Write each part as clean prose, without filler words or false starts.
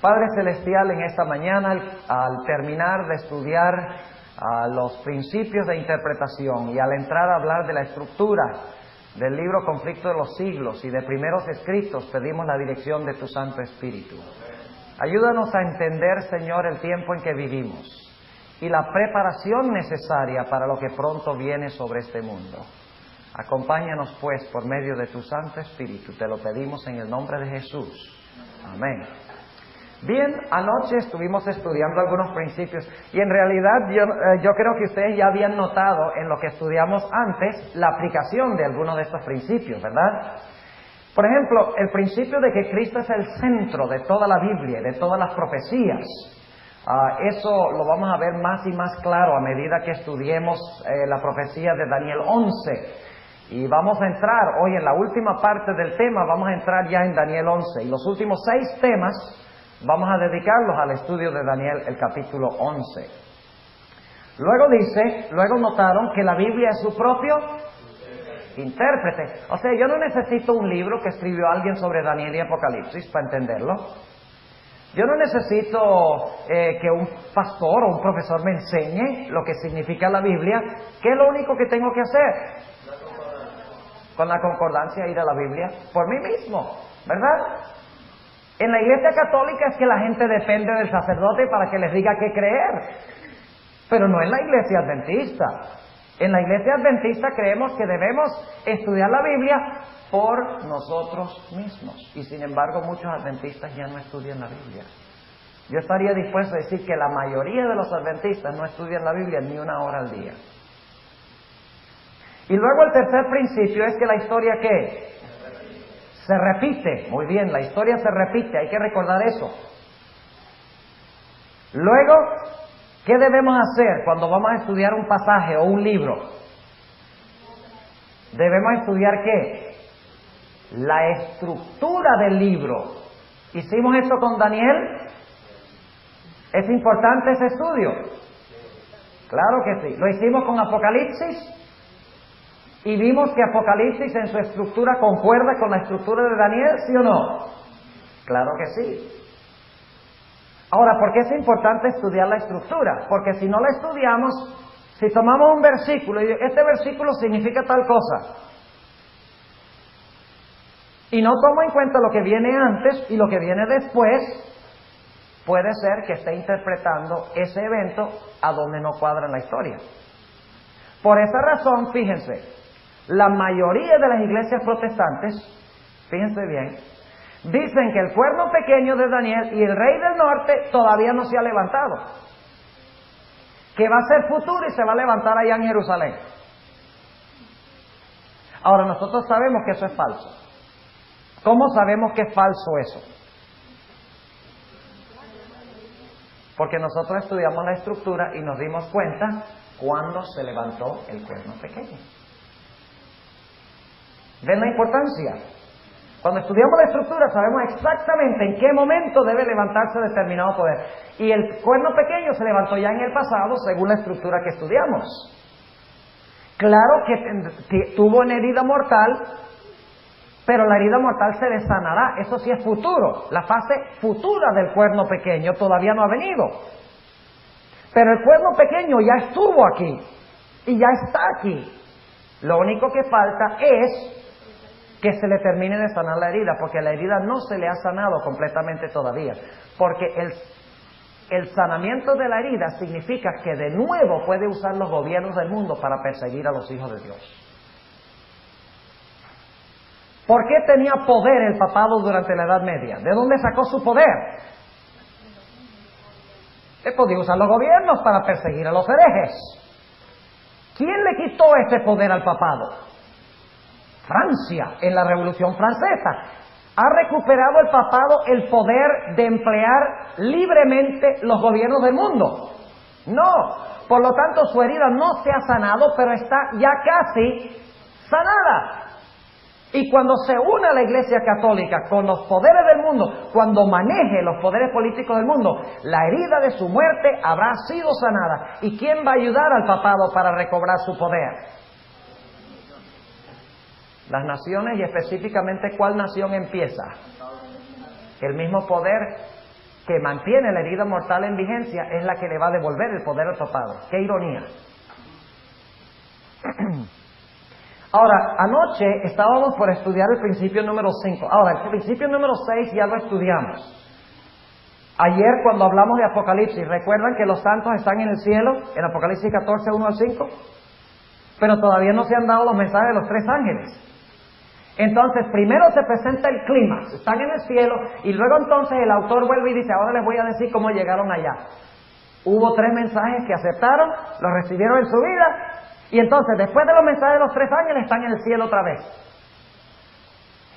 Padre Celestial, en esta mañana, al terminar de estudiar los principios de interpretación y al entrar a hablar de la estructura del libro Conflicto de los Siglos y de primeros escritos, pedimos la dirección de tu Santo Espíritu. Ayúdanos a entender, Señor, el tiempo en que vivimos y la preparación necesaria para lo que pronto viene sobre este mundo. Acompáñanos, pues, por medio de tu Santo Espíritu. Te lo pedimos en el nombre de Jesús. Amén. Bien, anoche estuvimos estudiando algunos principios y en realidad yo creo que ustedes ya habían notado en lo que estudiamos antes la aplicación de algunos de estos principios, ¿verdad? Por ejemplo, el principio de que Cristo es el centro de toda la Biblia, de todas las profecías. Eso lo vamos a ver más y más claro a medida que estudiemos la profecía de Daniel 11. Y vamos a entrar hoy en la última parte del tema, vamos a entrar ya en Daniel 11. Y los últimos 6 temas vamos a dedicarlos al estudio de Daniel, el capítulo 11. Luego notaron que la Biblia es su propio intérprete. O sea, yo no necesito un libro que escribió alguien sobre Daniel y Apocalipsis para entenderlo. Yo no necesito que un pastor o un profesor me enseñe lo que significa la Biblia. ¿Qué es lo único que tengo que hacer? Con la concordancia ir a la Biblia por mí mismo, ¿verdad? En la Iglesia Católica es que la gente depende del sacerdote para que les diga qué creer, pero no en la Iglesia Adventista. En la Iglesia Adventista creemos que debemos estudiar la Biblia por nosotros mismos, y sin embargo muchos adventistas ya no estudian la Biblia. Yo estaría dispuesto a decir que la mayoría de los adventistas no estudian la Biblia ni una hora al día. Y luego el tercer principio es que la historia, ¿qué? Se repite. Muy bien, la historia se repite, hay que recordar eso. Luego, ¿qué debemos hacer cuando vamos a estudiar un pasaje o un libro? Debemos estudiar ¿qué? La estructura del libro. ¿Hicimos eso con Daniel? ¿Es importante ese estudio? Claro que sí. ¿Lo hicimos con Apocalipsis? Y vimos que Apocalipsis en su estructura concuerda con la estructura de Daniel, ¿sí o no? Claro que sí. Ahora, ¿por qué es importante estudiar la estructura? Porque si no la estudiamos, si tomamos un versículo y este versículo significa tal cosa, y no tomo en cuenta lo que viene antes y lo que viene después, puede ser que esté interpretando ese evento a donde no cuadra en la historia. Por esa razón, fíjense, la mayoría de las iglesias protestantes, fíjense bien, dicen que el cuerno pequeño de Daniel y el rey del norte todavía no se ha levantado, que va a ser futuro y se va a levantar allá en Jerusalén. Ahora, nosotros sabemos que eso es falso. ¿Cómo sabemos que es falso eso? Porque nosotros estudiamos la estructura y nos dimos cuenta cuándo se levantó el cuerno pequeño. ¿Ven la importancia? Cuando estudiamos la estructura sabemos exactamente en qué momento debe levantarse determinado poder. Y el cuerno pequeño se levantó ya en el pasado según la estructura que estudiamos. Claro que tuvo una herida mortal, pero la herida mortal se le sanará. Eso sí es futuro. La fase futura del cuerno pequeño todavía no ha venido. Pero el cuerno pequeño ya estuvo aquí y ya está aquí. Lo único que falta es que se le termine de sanar la herida, porque la herida no se le ha sanado completamente todavía. Porque el sanamiento de la herida significa que de nuevo puede usar los gobiernos del mundo para perseguir a los hijos de Dios. ¿Por qué tenía poder el papado durante la Edad Media? ¿De dónde sacó su poder? Él podía usar los gobiernos para perseguir a los herejes. ¿Quién le quitó ese poder al papado? Francia, en la Revolución Francesa. ¿Ha recuperado el papado el poder de emplear libremente los gobiernos del mundo? No. Por lo tanto, su herida no se ha sanado, pero está ya casi sanada. Y cuando se una la Iglesia Católica con los poderes del mundo, cuando maneje los poderes políticos del mundo, la herida de su muerte habrá sido sanada. ¿Y quién va a ayudar al papado para recobrar su poder? Las naciones, y específicamente, ¿cuál nación empieza? El mismo poder que mantiene la herida mortal en vigencia es la que le va a devolver el poder al Padre. ¡Qué ironía! Ahora, anoche estábamos por estudiar el principio número 5. Ahora, el principio número 6 ya lo estudiamos. Ayer cuando hablamos de Apocalipsis, ¿recuerdan que los santos están en el cielo? En Apocalipsis 14, 1 al 5. Pero todavía no se han dado los mensajes de los 3 ángeles. Entonces, primero se presenta el clímax, están en el cielo, y luego entonces el autor vuelve y dice, ahora les voy a decir cómo llegaron allá. Hubo 3 mensajes que aceptaron, los recibieron en su vida, y entonces después de los mensajes de los 3 ángeles están en el cielo otra vez.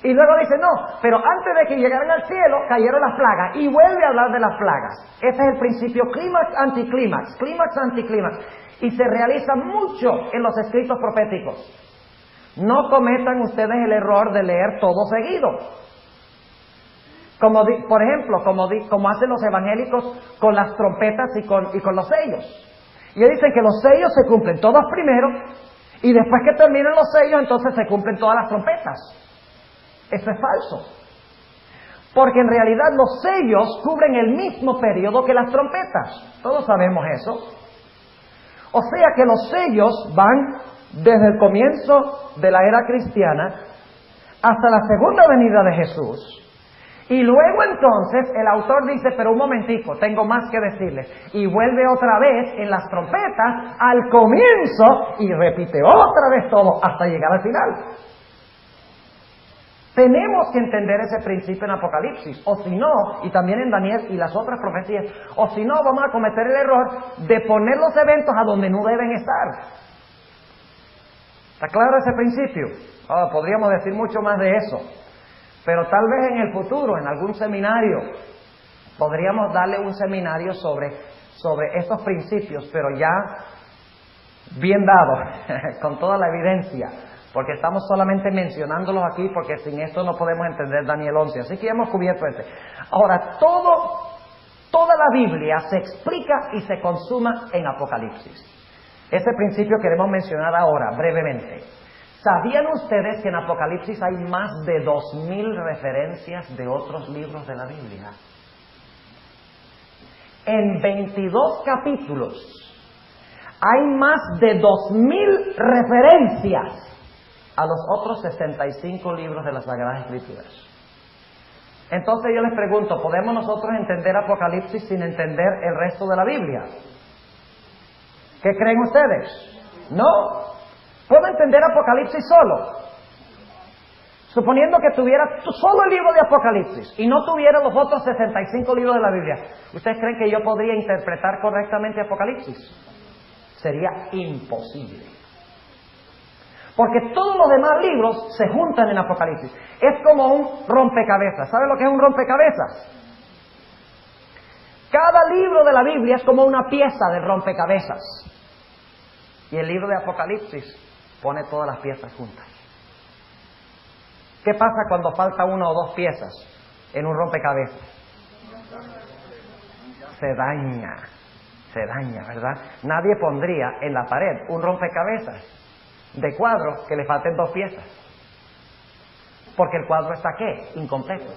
Y luego dice, no, pero antes de que llegaran al cielo cayeron las plagas, y vuelve a hablar de las plagas. Ese es el principio clímax, anticlímax, clímax, anticlímax, y se realiza mucho en los escritos proféticos. No cometan ustedes el error de leer todo seguido. Por ejemplo, como hacen los evangélicos con las trompetas y con los sellos. Y ellos dicen que los sellos se cumplen todos primero, y después que terminen los sellos, entonces se cumplen todas las trompetas. Eso es falso. Porque en realidad los sellos cubren el mismo periodo que las trompetas. Todos sabemos eso. O sea que los sellos van desde el comienzo de la era cristiana hasta la segunda venida de Jesús. Y luego entonces el autor dice, pero un momentico, tengo más que decirles. Y vuelve otra vez en las trompetas al comienzo y repite otra vez todo hasta llegar al final. Tenemos que entender ese principio en Apocalipsis, o si no, y también en Daniel y las otras profecías, o si no vamos a cometer el error de poner los eventos a donde no deben estar. ¿Está claro ese principio? Podríamos decir mucho más de eso, pero tal vez en el futuro, en algún seminario, podríamos darle un seminario sobre estos principios, pero ya bien dado, con toda la evidencia, porque estamos solamente mencionándolos aquí, porque sin esto no podemos entender Daniel 11, así que ya hemos cubierto este. Ahora, toda la Biblia se explica y se consuma en Apocalipsis. Ese principio queremos mencionar ahora, brevemente. ¿Sabían ustedes que en Apocalipsis hay más de 2000 referencias de otros libros de la Biblia? En 22 capítulos hay más de 2000 referencias a los otros 65 libros de las Sagradas Escrituras. Entonces yo les pregunto, ¿podemos nosotros entender Apocalipsis sin entender el resto de la Biblia? ¿Qué creen ustedes? No. ¿Puedo entender Apocalipsis solo? Suponiendo que tuviera solo el libro de Apocalipsis y no tuviera los otros 65 libros de la Biblia, ¿ustedes creen que yo podría interpretar correctamente Apocalipsis? Sería imposible. Porque todos los demás libros se juntan en Apocalipsis. Es como un rompecabezas. ¿Sabe lo que es un rompecabezas? Cada libro de la Biblia es como una pieza del rompecabezas. Y el libro de Apocalipsis pone todas las piezas juntas. ¿Qué pasa cuando falta una o dos piezas en un rompecabezas? Se daña, ¿verdad? Nadie pondría en la pared un rompecabezas de cuadro que le falten 2 piezas. Porque el cuadro está, ¿qué? Incompleto.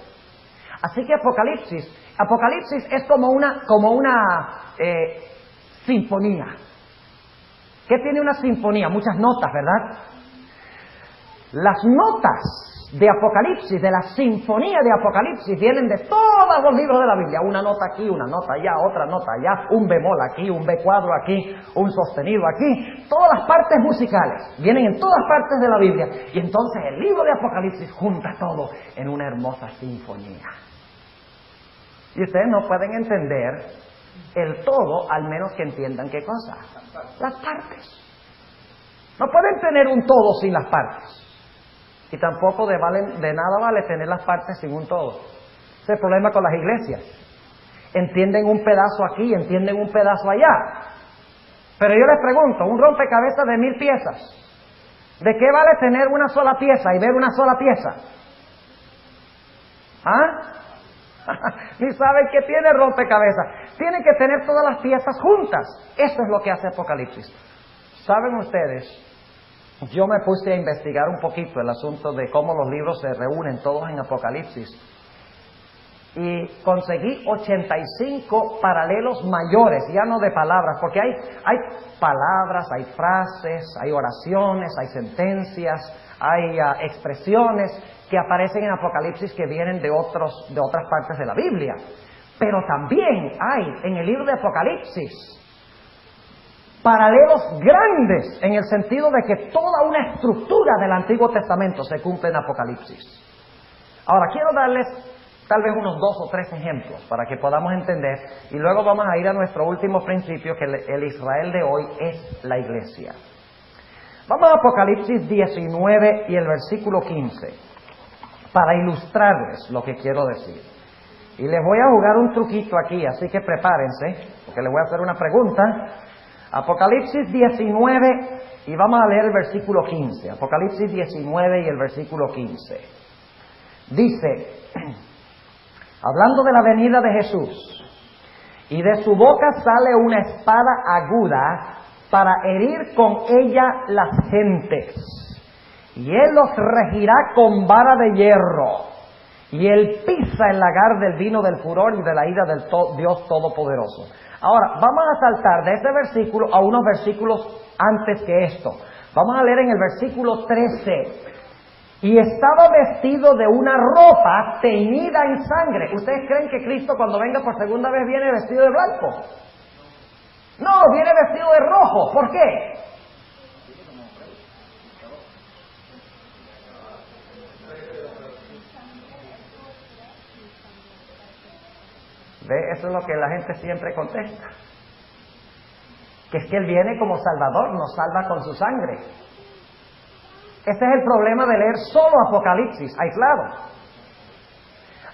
Así que Apocalipsis es como una sinfonía. ¿Qué tiene una sinfonía? Muchas notas, ¿verdad? Las notas de Apocalipsis, de la sinfonía de Apocalipsis, vienen de todos los libros de la Biblia. Una nota aquí, una nota allá, otra nota allá, un bemol aquí, un B cuadro aquí, un sostenido aquí. Todas las partes musicales vienen en todas partes de la Biblia. Y entonces el libro de Apocalipsis junta todo en una hermosa sinfonía. Y ustedes no pueden entender el todo, al menos que entiendan qué cosa. Las partes. No pueden tener un todo sin las partes. Y tampoco de nada vale tener las partes sin un todo. Ese es el problema con las iglesias. Entienden un pedazo aquí, entienden un pedazo allá. Pero yo les pregunto, un rompecabezas de 1000 piezas, ¿de qué vale tener una sola pieza y ver una sola pieza? ¿Ah? Ni saben qué tiene el rompecabezas. Tienen que tener todas las piezas juntas. Eso es lo que hace Apocalipsis. ¿Saben ustedes? Yo me puse a investigar un poquito el asunto de cómo los libros se reúnen todos en Apocalipsis. y conseguí 85 paralelos mayores, ya no de palabras, porque hay palabras, hay frases, hay oraciones, hay sentencias, hay expresiones que aparecen en Apocalipsis que vienen de otras partes de la Biblia. Pero también hay en el libro de Apocalipsis paralelos grandes en el sentido de que toda una estructura del Antiguo Testamento se cumple en Apocalipsis. Ahora, quiero darles tal vez unos 2 o 3 ejemplos para que podamos entender, y luego vamos a ir a nuestro último principio, que el Israel de hoy es la iglesia. Vamos a Apocalipsis 19 y el versículo 15, para ilustrarles lo que quiero decir. Y les voy a jugar un truquito aquí, así que prepárense, porque les voy a hacer una pregunta. Apocalipsis 19, y vamos a leer el versículo 15. Apocalipsis 19 y el versículo 15. Dice, hablando de la venida de Jesús, y de su boca sale una espada aguda para herir con ella las gentes, y él los regirá con vara de hierro, y él pisa el lagar del vino del furor y de la ira del Dios Todopoderoso. Ahora, vamos a saltar de este versículo a unos versículos antes que esto. Vamos a leer en el versículo 13. Y estaba vestido de una ropa teñida en sangre. ¿Ustedes creen que Cristo cuando venga por segunda vez viene vestido de blanco? No, viene vestido de rojo. ¿Por qué? ¿Ve? Eso es lo que la gente siempre contesta. Que es que Él viene como Salvador, nos salva con su sangre. Este es el problema de leer solo Apocalipsis, aislado.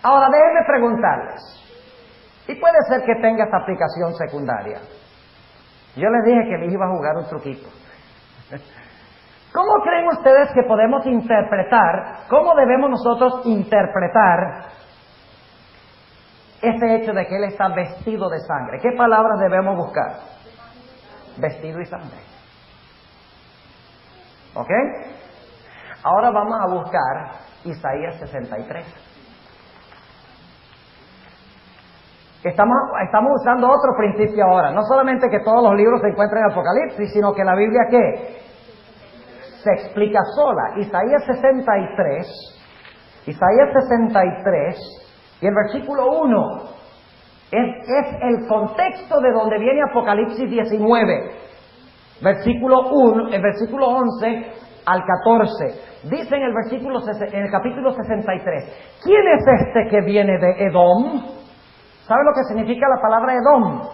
Ahora déjenme preguntarles, y puede ser que tenga esta aplicación secundaria. Yo les dije que les iba a jugar un truquito. ¿Cómo creen ustedes que podemos interpretar, cómo debemos nosotros interpretar ese hecho de que Él está vestido de sangre? ¿Qué palabras debemos buscar? Vestido y sangre. ¿Ok? Ahora vamos a buscar Isaías 63. Estamos usando otro principio ahora. No solamente que todos los libros se encuentran en Apocalipsis, sino que la Biblia, ¿qué? Se explica sola. Isaías 63 y el versículo 1 es el contexto de donde viene Apocalipsis 19. Versículo 1, el versículo 11 al 14. Dice en el capítulo 63, ¿quién es este que viene de Edom? ¿Sabe lo que significa la palabra Edom?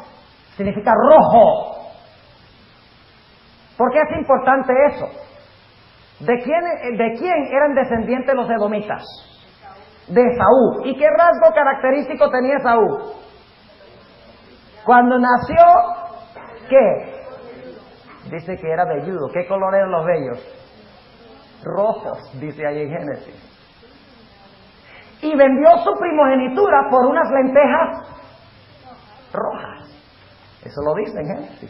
Significa rojo. ¿Por qué es importante eso? ¿De quién eran descendientes los edomitas? De Esaú. ¿Y qué rasgo característico tenía Esaú? Cuando nació, ¿qué? Dice que era velludo. ¿Qué color eran los vellos? Rojos, dice ahí en Génesis. Y vendió su primogenitura por unas lentejas rojas. Eso lo dice en Génesis.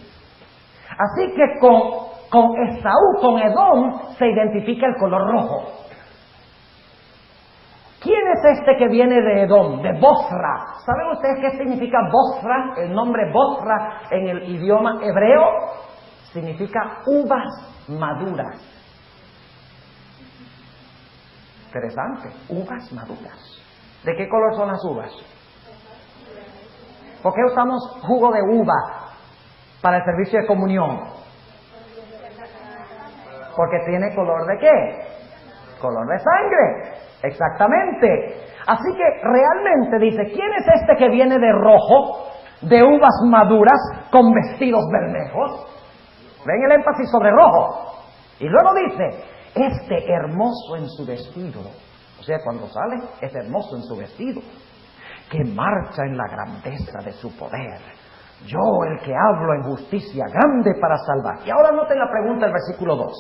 Así que con Esaú, con Edom, se identifica el color rojo. ¿Quién es este que viene de Edom? De Bosra. ¿Saben ustedes qué significa Bosra? El nombre Bosra en el idioma hebreo significa uvas maduras. Interesante, uvas maduras. ¿De qué color son las uvas? ¿Por qué usamos jugo de uva para el servicio de comunión? Porque tiene color de qué? Color de sangre. Exactamente. Así que realmente dice, ¿quién es este que viene de rojo, de uvas maduras, con vestidos bermejos? ¿Ven el énfasis sobre rojo? Y luego dice, este hermoso en su vestido, o sea, cuando sale, es hermoso en su vestido, que marcha en la grandeza de su poder. Yo, el que hablo en justicia, grande para salvar. Y ahora noten la pregunta del versículo 2.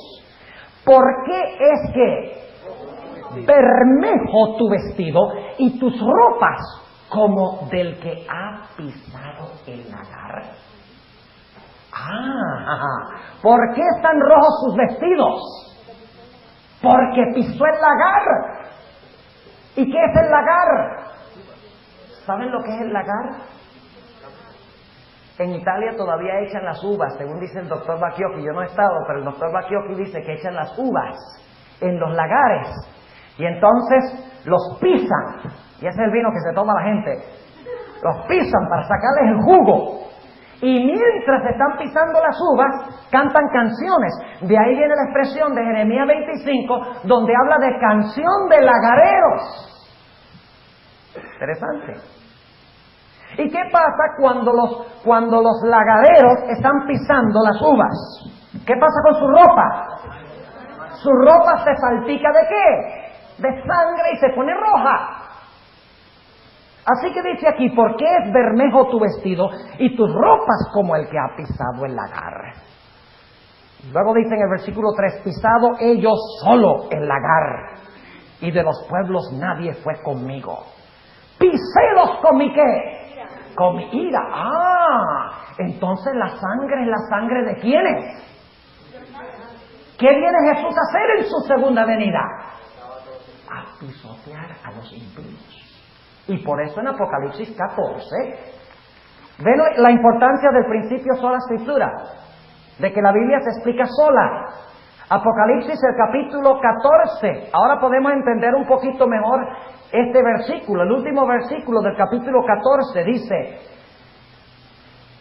¿Por qué es que bermejo tu vestido y tus ropas como del que ha pisado el lagar? ¿Por qué están rojos sus vestidos? Porque pisó el lagar. ¿Y qué es el lagar? ¿Saben lo que es el lagar? En Italia todavía echan las uvas, según dice el doctor Bacchiocchi. Yo no he estado, pero el doctor Bacchiocchi dice que echan las uvas en los lagares y entonces los pisan. Y ese es el vino que se toma la gente. Los pisan para sacarles el jugo. Y mientras están pisando las uvas, cantan canciones. De ahí viene la expresión de Jeremías 25, donde habla de canción de lagareros. Interesante. ¿Y qué pasa cuando los lagareros están pisando las uvas? ¿Qué pasa con su ropa? Su ropa se salpica ¿de qué? De sangre y se pone roja. Así que dice aquí, ¿por qué es bermejo tu vestido y tus ropas como el que ha pisado el lagar? Luego dice en el versículo 3, pisado he yo solo el lagar, y de los pueblos nadie fue conmigo. Pisélos con mi ¿qué? Con mi ira. Entonces la sangre es la sangre ¿de quiénes? ¿Qué viene Jesús a hacer en su segunda venida? A pisotear a los impíos. Y por eso en Apocalipsis 14, ven la importancia del principio sola escritura, de que la Biblia se explica sola. Apocalipsis el capítulo 14, ahora podemos entender un poquito mejor este versículo. El último versículo del capítulo 14 dice,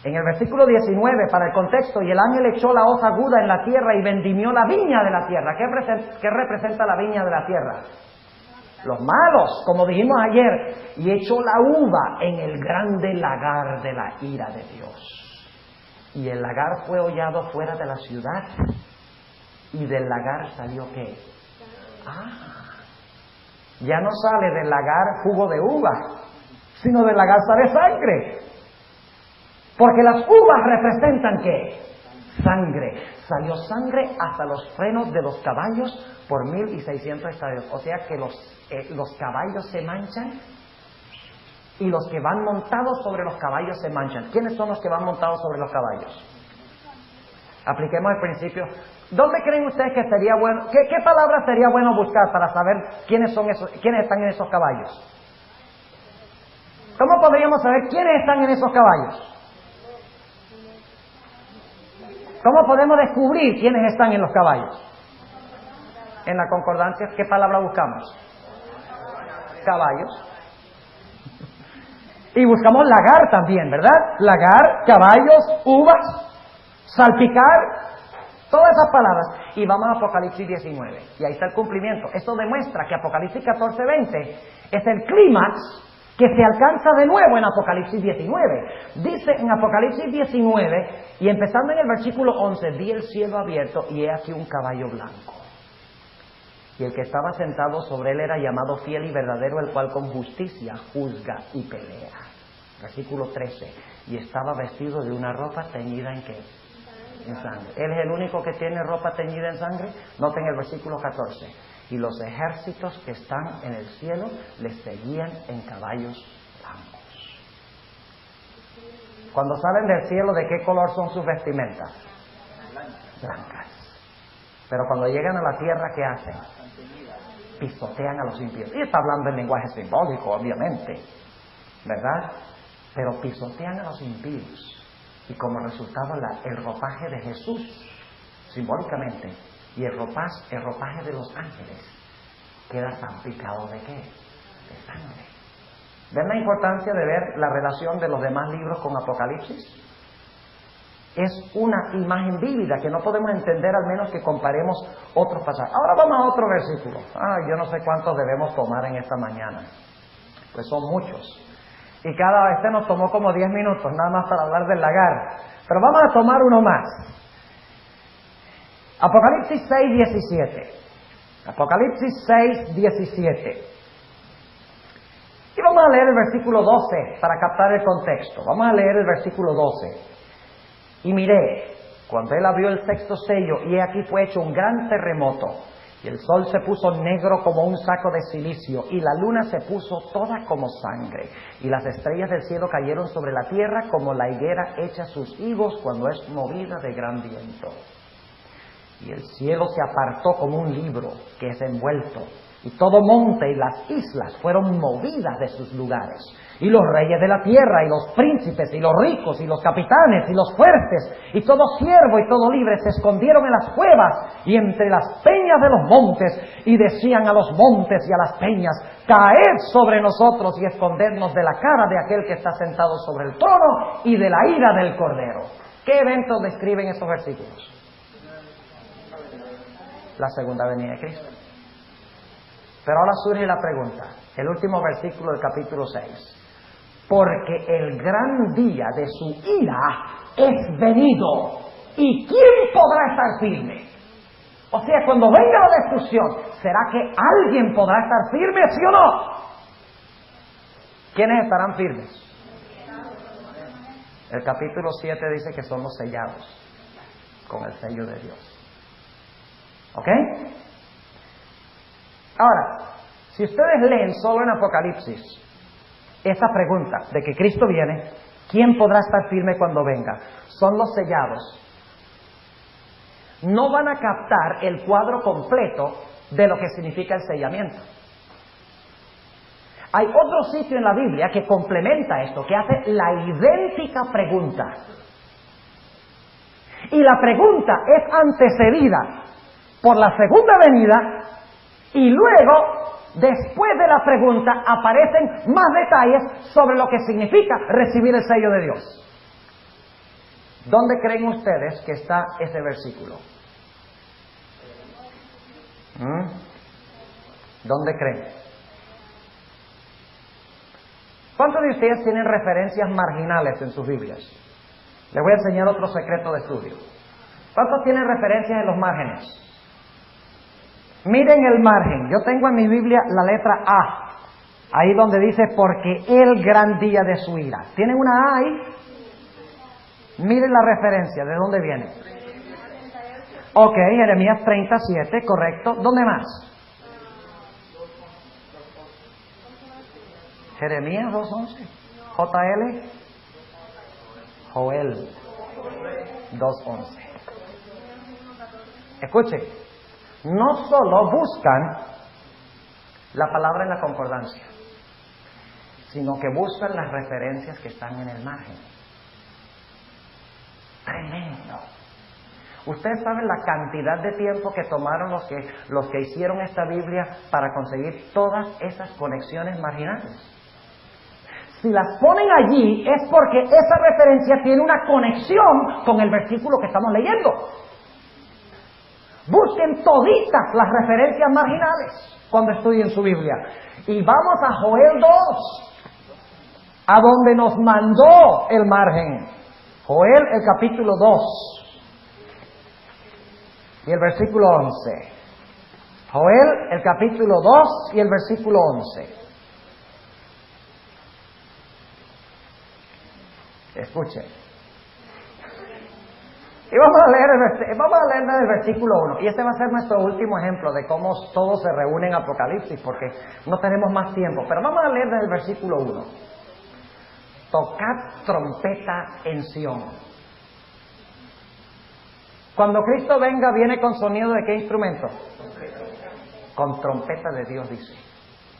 en el versículo 19, para el contexto, y el ángel echó la hoz aguda en la tierra y vendimió la viña de la tierra. ¿Qué representa la viña de la tierra? Los malos, como dijimos ayer, y echó la uva en el grande lagar de la ira de Dios. Y el lagar fue hollado fuera de la ciudad, y del lagar salió ¿qué? Ya no sale del lagar jugo de uva, sino del lagar sale sangre. Porque las uvas representan ¿qué? Sangre. Salió sangre hasta los frenos de los caballos por 1,600 estadios. O sea que los caballos se manchan y los que van montados sobre los caballos se manchan. ¿Quiénes son los que van montados sobre los caballos? Apliquemos el principio. ¿Dónde creen ustedes que sería bueno? ¿Qué palabra sería bueno buscar para saber quiénes están en esos caballos? ¿Cómo podríamos saber quiénes están en esos caballos? ¿Cómo podemos descubrir quiénes están en los caballos? En la concordancia, ¿qué palabra buscamos? Caballos. Y buscamos lagar también, ¿verdad? Lagar, caballos, uvas, salpicar, todas esas palabras. Y vamos a Apocalipsis 19. Y ahí está el cumplimiento. Esto demuestra que Apocalipsis 14:20 es el clímax que se alcanza de nuevo en Apocalipsis 19. Dice en Apocalipsis 19, y empezando en el versículo 11, vi el cielo abierto y he aquí un caballo blanco. Y el que estaba sentado sobre él era llamado fiel y verdadero, el cual con justicia juzga y pelea. Versículo 13, y estaba vestido de una ropa teñida ¿en qué? En sangre. ¿Él es el único que tiene ropa teñida en sangre? Noten el versículo 14. Y los ejércitos que están en el cielo les seguían en caballos blancos. Cuando salen del cielo, ¿de qué color son sus vestimentas? Blancas. Pero cuando llegan a la tierra, ¿qué hacen? Pisotean a los impíos. Y está hablando en lenguaje simbólico, obviamente, ¿verdad? Pero pisotean a los impíos. Y como resultado el ropaje de Jesús, simbólicamente, y el ropaje de los ángeles queda salpicado ¿de qué? De sangre. ¿Ven la importancia de ver la relación de los demás libros con Apocalipsis? Es una imagen vívida que no podemos entender al menos que comparemos otros pasajes. Ahora vamos a otro versículo. Yo no sé cuántos debemos tomar en esta mañana. Pues son muchos. Y cada vez nos tomó como 10 minutos nada más para hablar del lagar. Pero vamos a tomar uno más. Apocalipsis 6:17. Apocalipsis 6:17. Y vamos a leer el versículo 12 para captar el contexto. Vamos a leer el versículo 12. Y miré, cuando él abrió el sexto sello, y he aquí fue hecho un gran terremoto, y el sol se puso negro como un saco de cilicio, y la luna se puso toda como sangre, y las estrellas del cielo cayeron sobre la tierra como la higuera echa sus higos cuando es movida de gran viento. Y el cielo se apartó como un libro que es envuelto, y todo monte y las islas fueron movidas de sus lugares. Y los reyes de la tierra, y los príncipes, y los ricos, y los capitanes, y los fuertes, y todo siervo y todo libre se escondieron en las cuevas y entre las peñas de los montes, y decían a los montes y a las peñas: caed sobre nosotros y escondednos de la cara de aquel que está sentado sobre el trono y de la ira del Cordero. ¿Qué eventos describen esos versículos? La segunda venida de Cristo. Pero ahora surge la pregunta, el último versículo del capítulo 6. Porque el gran día de su ira es venido, ¿y quién podrá estar firme? O sea, cuando venga la destrucción, ¿será que alguien podrá estar firme, sí o no? ¿Quiénes estarán firmes? El capítulo 7 dice que son los sellados con el sello de Dios. ¿Ok? Ahora, si ustedes leen solo en Apocalipsis esta pregunta de que Cristo viene, ¿quién podrá estar firme cuando venga? Son los sellados. No van a captar el cuadro completo de lo que significa el sellamiento. Hay otro sitio en la Biblia que complementa esto, que hace la idéntica pregunta. Y la pregunta es antecedida por la segunda venida, y luego, después de la pregunta, aparecen más detalles sobre lo que significa recibir el sello de Dios. ¿Dónde creen ustedes que está ese versículo? ¿Dónde creen? ¿Cuántos de ustedes tienen referencias marginales en sus Biblias? Les voy a enseñar otro secreto de estudio. ¿Cuántos tienen referencias en los márgenes? Miren el margen. Yo tengo en mi Biblia la letra A. Ahí donde dice, porque el gran día de su ira. ¿Tienen una A ahí? Miren la referencia. ¿De dónde viene? Ok, Jeremías 37, correcto. ¿Dónde más? Jeremías 2.11. JL. Joel 2.11. Escuchen. No solo buscan la palabra en la concordancia, sino que buscan las referencias que están en el margen. Tremendo. Ustedes saben la cantidad de tiempo que tomaron los que hicieron esta Biblia para conseguir todas esas conexiones marginales. Si las ponen allí es porque esa referencia tiene una conexión con el versículo que estamos leyendo. Busquen toditas las referencias marginales cuando estudien su Biblia. Y vamos a Joel 2, a donde nos mandó el margen. Joel, el capítulo 2 y el versículo 11. Joel, el capítulo 2 y el versículo 11. Escuchen. Y vamos a leer el versículo 1. Y este va a ser nuestro último ejemplo de cómo todo se reúne en Apocalipsis, porque no tenemos más tiempo. Pero vamos a leer desde el versículo 1. Tocad trompeta en Sión. Cuando Cristo venga, ¿viene con sonido de qué instrumento? Con trompeta de Dios, dice.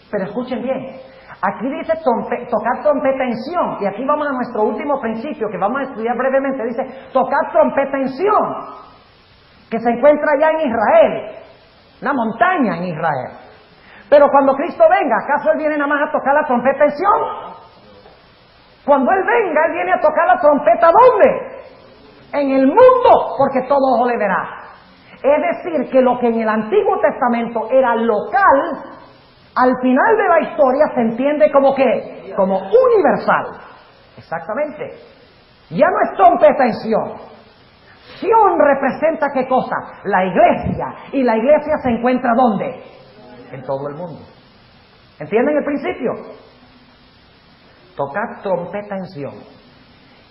Pero escuchen bien. Aquí dice tocar trompeta en Sión. Y aquí vamos a nuestro último principio que vamos a estudiar brevemente. Dice tocar trompeta en Sión, que se encuentra allá en Israel, una montaña en Israel. Pero cuando Cristo venga, ¿acaso Él viene nada más a tocar la trompeta en Sión? Cuando Él venga, Él viene a tocar la trompeta ¿dónde? En el mundo, porque todo ojo le verá. Es decir, que lo que en el Antiguo Testamento era local, al final de la historia se entiende como ¿qué? Como universal. Exactamente. Ya no es trompeta en Sión. Sión representa ¿qué cosa? La iglesia. Y la iglesia se encuentra ¿dónde? En todo el mundo. ¿Entienden el principio? Tocad trompeta en Sión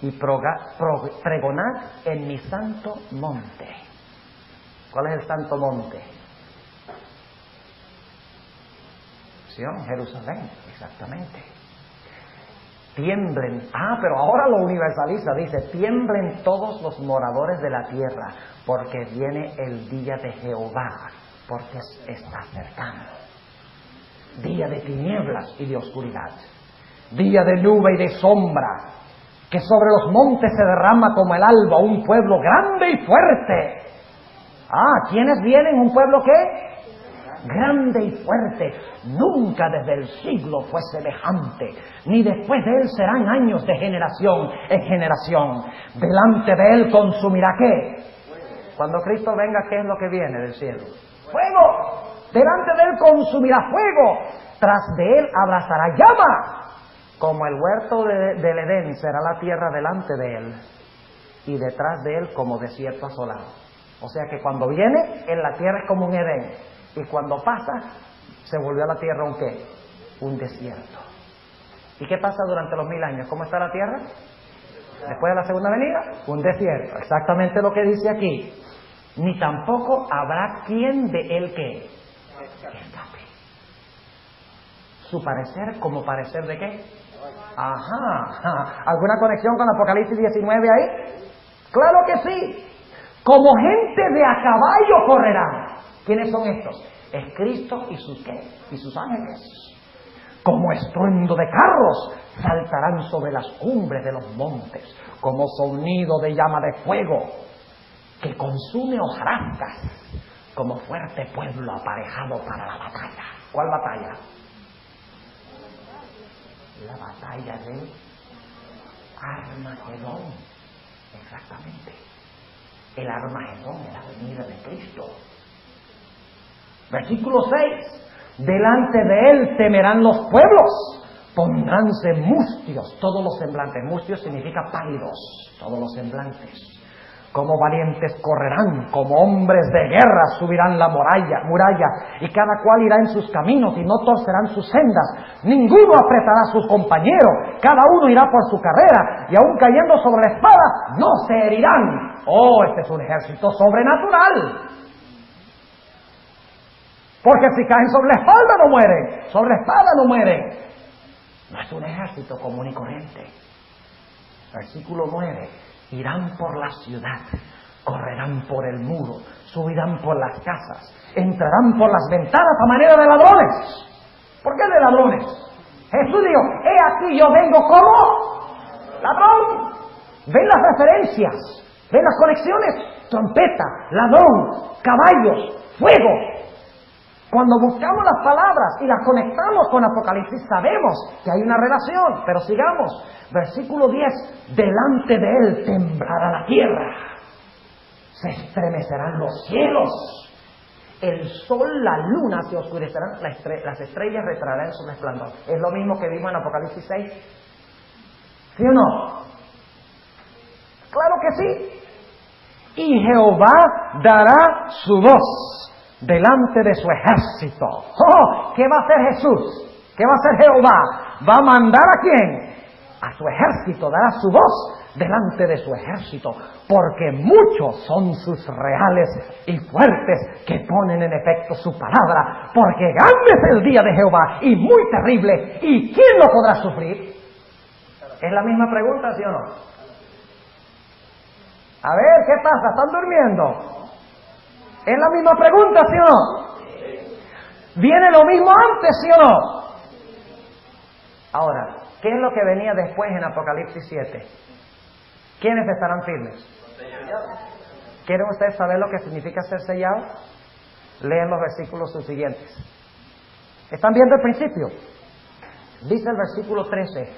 y pregonad en mi santo monte. ¿Cuál es el santo monte? Sión, Jerusalén, exactamente. Tiemblen, pero ahora lo universaliza, dice, tiemblen todos los moradores de la tierra, porque viene el día de Jehová, porque está cercano. día de tinieblas y de oscuridad, día de nube y de sombra, que sobre los montes se derrama como el alba un pueblo grande y fuerte. ¿Quiénes vienen? ¿Un pueblo qué? Grande y fuerte. Nunca desde el siglo fue semejante, ni después de él serán años de generación en generación. Delante de él consumirá ¿qué? Cuando Cristo venga, ¿qué es lo que viene del cielo? ¡Fuego! Delante de él consumirá fuego, tras de él abrazará llama. Como el huerto del Edén será la tierra delante de él, y detrás de él como desierto asolado. O sea que cuando viene, en la tierra es como un Edén, y cuando pasa, se volvió a la tierra un ¿qué? Un desierto. ¿Y qué pasa durante los 1000 años? ¿Cómo está la tierra? Después de la segunda venida, un desierto. Exactamente lo que dice aquí. Ni tampoco habrá quien de él ¿qué? Escape. Su parecer como parecer de ¿qué? ¿Alguna conexión con Apocalipsis 19 ahí? Claro que sí. Como gente de a caballo correrán. ¿Quiénes son estos? Es Cristo y sus ¿qué? Y sus ángeles. Como estruendo de carros saltarán sobre las cumbres de los montes, como sonido de llama de fuego que consume hojarascas, como fuerte pueblo aparejado para la batalla. ¿Cuál batalla? La batalla de Armagedón. Exactamente. El Armagedón es la venida de Cristo. Versículo 6. Delante de él temerán los pueblos, pondránse mustios todos los semblantes. Mustios significa pálidos, todos los semblantes. Como valientes correrán, como hombres de guerra subirán la muralla, y cada cual irá en sus caminos y no torcerán sus sendas. Ninguno apretará a sus compañeros, cada uno irá por su carrera, y aun cayendo sobre la espada, no se herirán. Este es un ejército sobrenatural. Porque si caen sobre la espalda no mueren, sobre la espada no mueren. No es un ejército común y corriente. Versículo 9. Irán por la ciudad, correrán por el muro, subirán por las casas, entrarán por las ventanas a manera de ladrones. ¿Por qué de ladrones? Jesús dijo, he aquí yo vengo como ladrón. ¿Ven las referencias? ¿Ven las conexiones? Trompeta, ladrón, caballos, fuego. Cuando buscamos las palabras y las conectamos con Apocalipsis, sabemos que hay una relación, pero sigamos. Versículo 10, delante de él temblará la tierra, se estremecerán los cielos, el sol, la luna se oscurecerán, las estrellas retraerán su resplandor. Es lo mismo que vimos en Apocalipsis 6. ¿Sí o no? Claro que sí. Y Jehová dará su voz delante de su ejército. ¿Qué va a hacer Jesús? ¿Qué va a hacer Jehová? ¿Va a mandar a quién? A su ejército, dará su voz delante de su ejército, porque muchos son sus reales y fuertes que ponen en efecto su palabra, porque grande es el día de Jehová y muy terrible, ¿y quién lo podrá sufrir? ¿Es la misma pregunta, sí o no? A ver, ¿qué pasa? ¿Están durmiendo? ¿Es la misma pregunta, sí o no? ¿Viene lo mismo antes, sí o no? Ahora, ¿qué es lo que venía después en Apocalipsis 7? ¿Quiénes estarán firmes? ¿Quieren ustedes saber lo que significa ser sellado? Lean los versículos subsiguientes. ¿Están viendo el principio? Dice el versículo 13,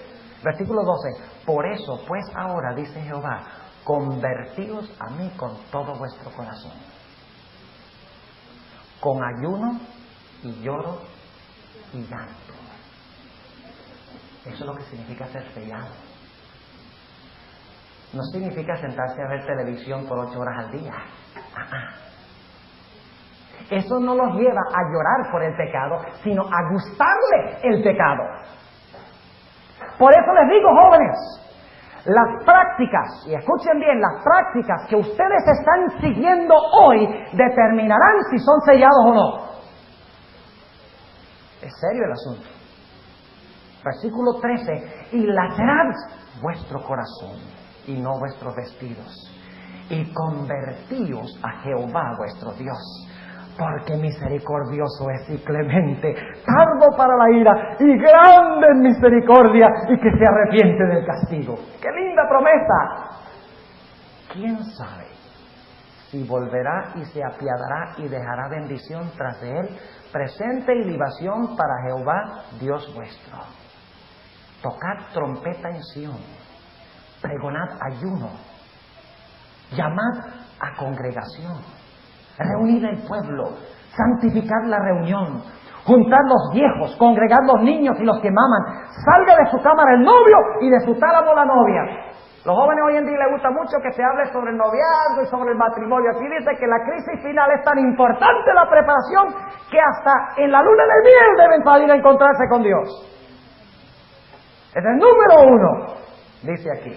versículo 12. Por eso, pues ahora, dice Jehová, convertíos a mí con todo vuestro corazón, con ayuno y lloro y llanto. Eso es lo que significa ser sellado. No significa sentarse a ver televisión por 8 horas al día. Eso no los lleva a llorar por el pecado, sino a gustarle el pecado. Por eso les digo, jóvenes, las prácticas, y escuchen bien, las prácticas que ustedes están siguiendo hoy determinarán si son sellados o no. Es serio el asunto. Versículo 13, y lacerad vuestro corazón y no vuestros vestidos, y convertíos a Jehová vuestro Dios, porque misericordioso es y clemente, tardo para la ira y grande en misericordia, y que se arrepiente del castigo. ¡Qué linda promesa! ¿Quién sabe si volverá y se apiadará y dejará bendición tras de él, presente y libación para Jehová Dios vuestro? Tocad trompeta en Sión, pregonad ayuno, llamad a congregación, reunid el pueblo, santificad la reunión, juntad los viejos, congregad los niños y los que maman, salga de su cámara el novio y de su tálamo la novia. Los jóvenes hoy en día les gusta mucho que se hable sobre el noviazgo y sobre el matrimonio. Aquí dice que la crisis final es tan importante la preparación que hasta en la luna de miel deben salir a encontrarse con Dios. Es el número 1, dice aquí.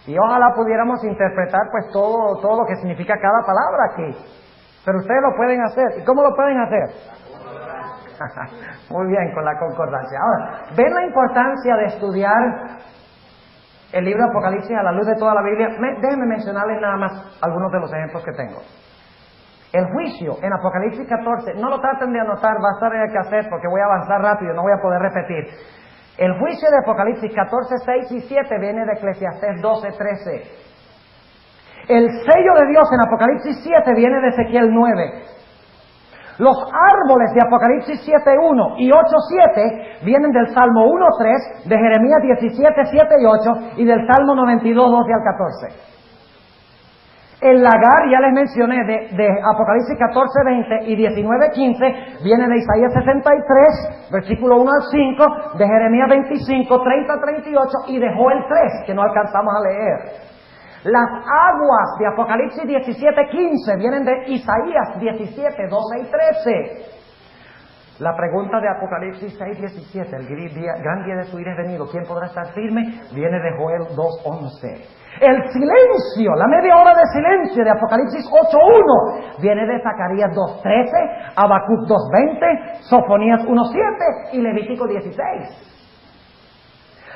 Y ojalá pudiéramos interpretar pues todo lo que significa cada palabra aquí. Pero ustedes lo pueden hacer. ¿Y cómo lo pueden hacer? Muy bien, con la concordancia. Ahora, ¿ven la importancia de estudiar el libro de Apocalipsis a la luz de toda la Biblia? Déjenme mencionarles nada más algunos de los ejemplos que tengo. El juicio en Apocalipsis 14, no lo traten de anotar, va a estar en el cassette porque voy a avanzar rápido, no voy a poder repetir. El juicio de Apocalipsis 14, 6 y 7 viene de Eclesiastés 12, 13. El sello de Dios en Apocalipsis 7 viene de Ezequiel 9. Los árboles de Apocalipsis 7.1 y 8.7 vienen del Salmo 1.3, de Jeremías 17.7 y 8 y del Salmo 92.12 al 14. El lagar, ya les mencioné, de Apocalipsis 14.20 y 19.15 viene de Isaías 63, versículo 1 al 5, de Jeremías 25, 30 al 38 y de Joel 3, que no alcanzamos a leer. Las aguas de Apocalipsis 17:15 vienen de Isaías 17, 12 y 13. La pregunta de Apocalipsis 6:17, el gran día de su ira es venido, ¿quién podrá estar firme? Viene de Joel 2:11. El silencio, la media hora de silencio de Apocalipsis 8:1 viene de Zacarías 2:13, Habacuc 2:20, Sofonías 1:7 y Levítico 16.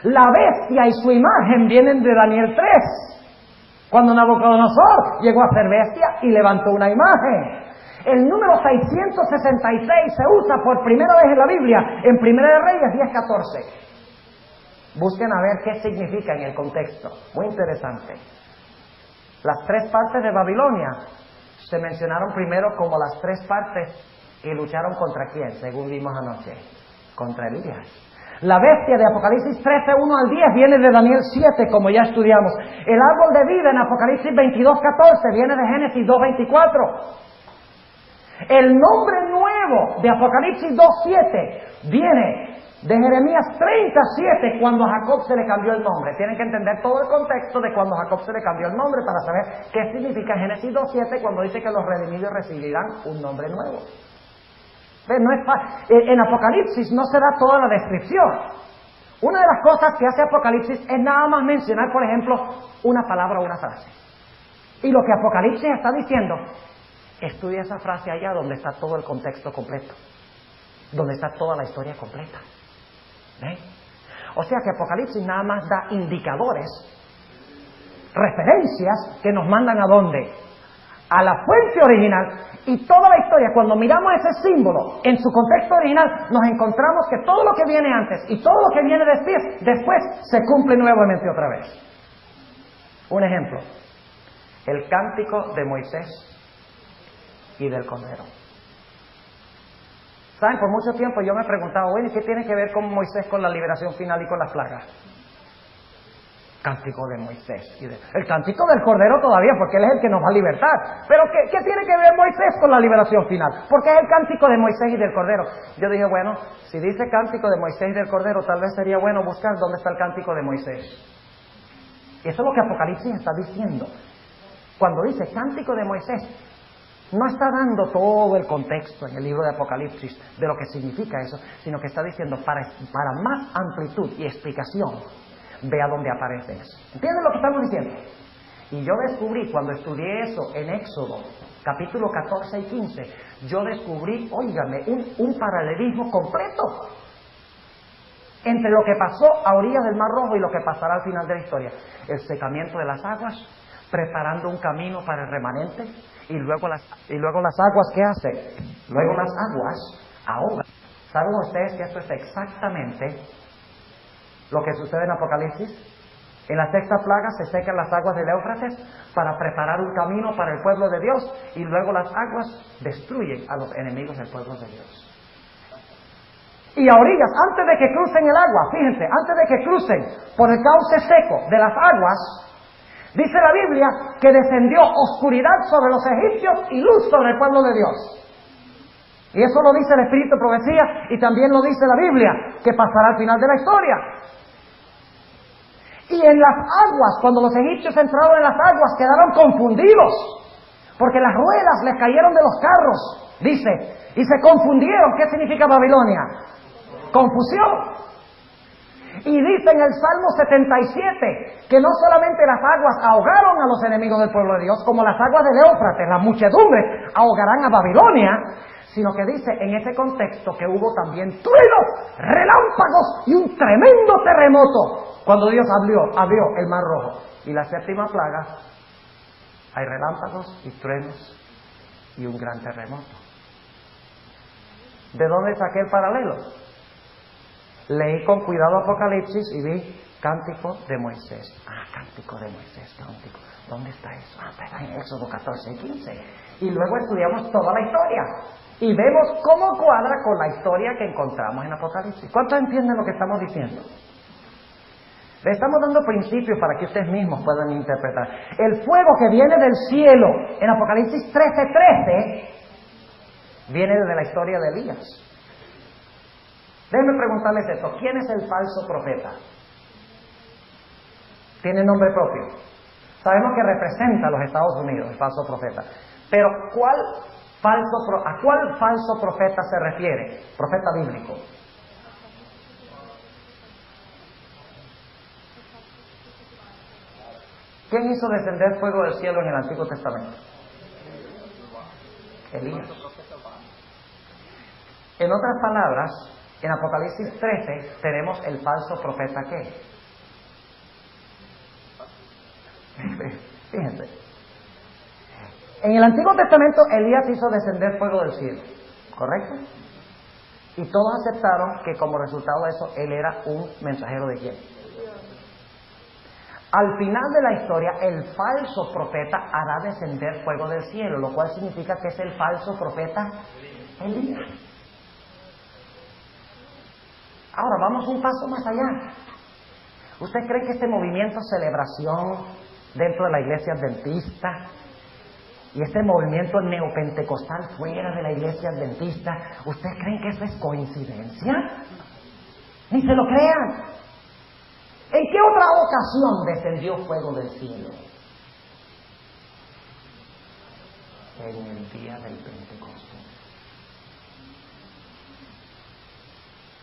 La bestia y su imagen vienen de Daniel 3. Cuando Nabucodonosor llegó a ser bestia y levantó una imagen. El número 666 se usa por primera vez en la Biblia, en Primera de Reyes 10:14. Busquen a ver qué significa en el contexto. Muy interesante. Las 3 partes de Babilonia se mencionaron primero como las 3 partes y lucharon contra quién, según vimos anoche. Contra Elías. La bestia de Apocalipsis 13, 1 al 10 viene de Daniel 7, como ya estudiamos. El árbol de vida en Apocalipsis 22, 14 viene de Génesis 2, 24. El nombre nuevo de Apocalipsis 2, 7 viene de Jeremías 37, cuando a Jacob se le cambió el nombre. Tienen que entender todo el contexto de cuando a Jacob se le cambió el nombre para saber qué significa Génesis 2, 7 cuando dice que los redimidos recibirán un nombre nuevo. No es en Apocalipsis no se da toda la descripción. Una de las cosas que hace Apocalipsis es nada más mencionar, por ejemplo, una palabra o una frase. Y lo que Apocalipsis está diciendo, estudia esa frase allá donde está todo el contexto completo, donde está toda la historia completa. ¿Ven? O sea que Apocalipsis nada más da indicadores, referencias que nos mandan ¿a dónde? A la fuente original. Y toda la historia, cuando miramos ese símbolo en su contexto original, nos encontramos que todo lo que viene antes y todo lo que viene después se cumple nuevamente otra vez. Un ejemplo, el cántico de Moisés y del Cordero. ¿Saben? Por mucho tiempo yo me he preguntado, bueno, ¿qué tiene que ver con Moisés con la liberación final y con las plagas? Cántico de Moisés. El cántico del Cordero todavía, porque Él es el que nos va a libertar. Pero ¿qué tiene que ver Moisés con la liberación final? Porque es el cántico de Moisés y del Cordero. Yo dije, bueno, si dice cántico de Moisés y del Cordero, tal vez sería bueno buscar dónde está el cántico de Moisés. Y eso es lo que Apocalipsis está diciendo. Cuando dice cántico de Moisés, no está dando todo el contexto en el libro de Apocalipsis de lo que significa eso, sino que está diciendo para más amplitud y explicación, vea dónde aparece eso. ¿Entienden lo que estamos diciendo? Y yo descubrí, cuando estudié eso en Éxodo, capítulo 14 y 15, yo descubrí, óigame, un paralelismo completo entre lo que pasó a orillas del Mar Rojo y lo que pasará al final de la historia. El secamiento de las aguas preparando un camino para el remanente. Y luego las aguas, ¿qué hacen? Luego las aguas ahogan. ¿Saben ustedes que esto es exactamente lo que sucede en Apocalipsis? En la sexta plaga se secan las aguas del Éufrates para preparar un camino para el pueblo de Dios, y luego las aguas destruyen a los enemigos del pueblo de Dios. Y a orillas, antes de que crucen el agua, fíjense, antes de que crucen por el cauce seco de las aguas, dice la Biblia que descendió oscuridad sobre los egipcios y luz sobre el pueblo de Dios. Y eso lo dice el Espíritu de Profecía, y también lo dice la Biblia, que pasará al final de la historia. Y en las aguas, cuando los egipcios entraron en las aguas, quedaron confundidos, porque las ruedas les cayeron de los carros, dice, y se confundieron. ¿Qué significa Babilonia? Confusión. Y dice en el Salmo 77 que no solamente las aguas ahogaron a los enemigos del pueblo de Dios, como las aguas del Éufrates, la muchedumbre ahogarán a Babilonia, sino que dice en ese contexto que hubo también truenos, relámpagos y un tremendo terremoto cuando Dios abrió el Mar Rojo. Y la séptima plaga, hay relámpagos y truenos y un gran terremoto. ¿De dónde saqué el paralelo? Leí con cuidado Apocalipsis y vi Cántico de Moisés. Cántico de Moisés, cántico. ¿Dónde está eso? Está en Éxodo 14 y 15. Y luego estudiamos toda la historia y vemos cómo cuadra con la historia que encontramos en Apocalipsis. ¿Cuántos entienden lo que estamos diciendo? Le estamos dando principios para que ustedes mismos puedan interpretar. El fuego que viene del cielo en Apocalipsis 13:13 viene de la historia de Elías. Déjenme preguntarles esto: ¿quién es el falso profeta? Tiene nombre propio. Sabemos que representa a los Estados Unidos, el falso profeta. Pero ¿a cuál falso profeta se refiere? Profeta bíblico. ¿Quién hizo descender fuego del cielo en el Antiguo Testamento? Elías. En otras palabras, en Apocalipsis 13 tenemos el falso profeta ¿qué? Fíjense. En el Antiguo Testamento Elías hizo descender fuego del cielo, ¿correcto? Y todos aceptaron que como resultado de eso él era un mensajero de quién. Al final de la historia el falso profeta hará descender fuego del cielo, lo cual significa que es el falso profeta Elías. Ahora vamos un paso más allá. ¿Usted cree que este movimiento celebración dentro de la iglesia adventista y este movimiento neopentecostal fuera de la iglesia adventista, ¿ustedes creen que eso es coincidencia? Ni se lo crean. ¿En qué otra ocasión descendió fuego del cielo? En el día del Pentecostés.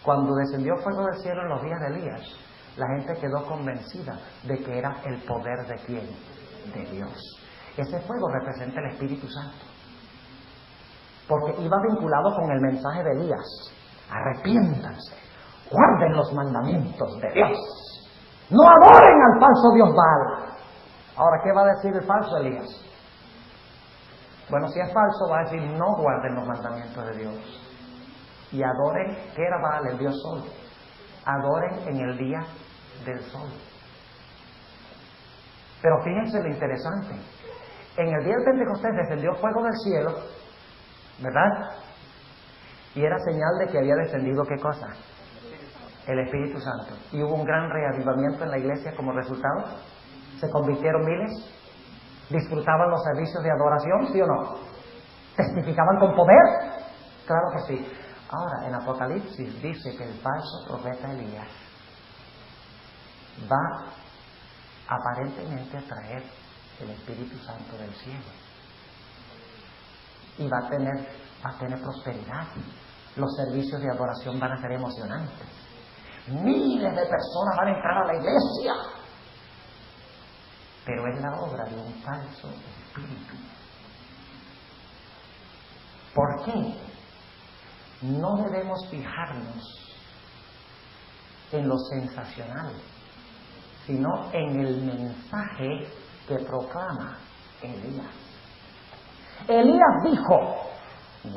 Cuando descendió fuego del cielo en los días de Elías, la gente quedó convencida de que era el poder de ¿quién? De Dios. Ese fuego representa el Espíritu Santo, porque iba vinculado con el mensaje de Elías: arrepiéntanse, guarden los mandamientos de Dios, no adoren al falso Dios Baal. Ahora, ¿qué va a decir el falso Elías? Bueno, si es falso va a decir no guarden los mandamientos de Dios y adoren, ¿qué era Baal? El Dios Sol. Adoren en el día del sol. Pero fíjense lo interesante: en el día del Pentecostés descendió fuego del cielo, ¿verdad? Y era señal de que había descendido ¿qué cosa? El Espíritu Santo. Y hubo un gran reavivamiento en la iglesia como resultado. Se convirtieron miles, disfrutaban los servicios de adoración, ¿sí o no? Testificaban con poder, claro que sí. Ahora, en Apocalipsis dice que el falso profeta Elías va aparentemente a traer el Espíritu Santo del cielo y va a tener prosperidad. Los servicios de adoración van a ser emocionantes. Miles de personas van a entrar a la iglesia, pero es la obra de un falso espíritu. ¿Por qué? No debemos fijarnos en lo sensacional, sino en el mensaje que proclama Elías. Elías dijo,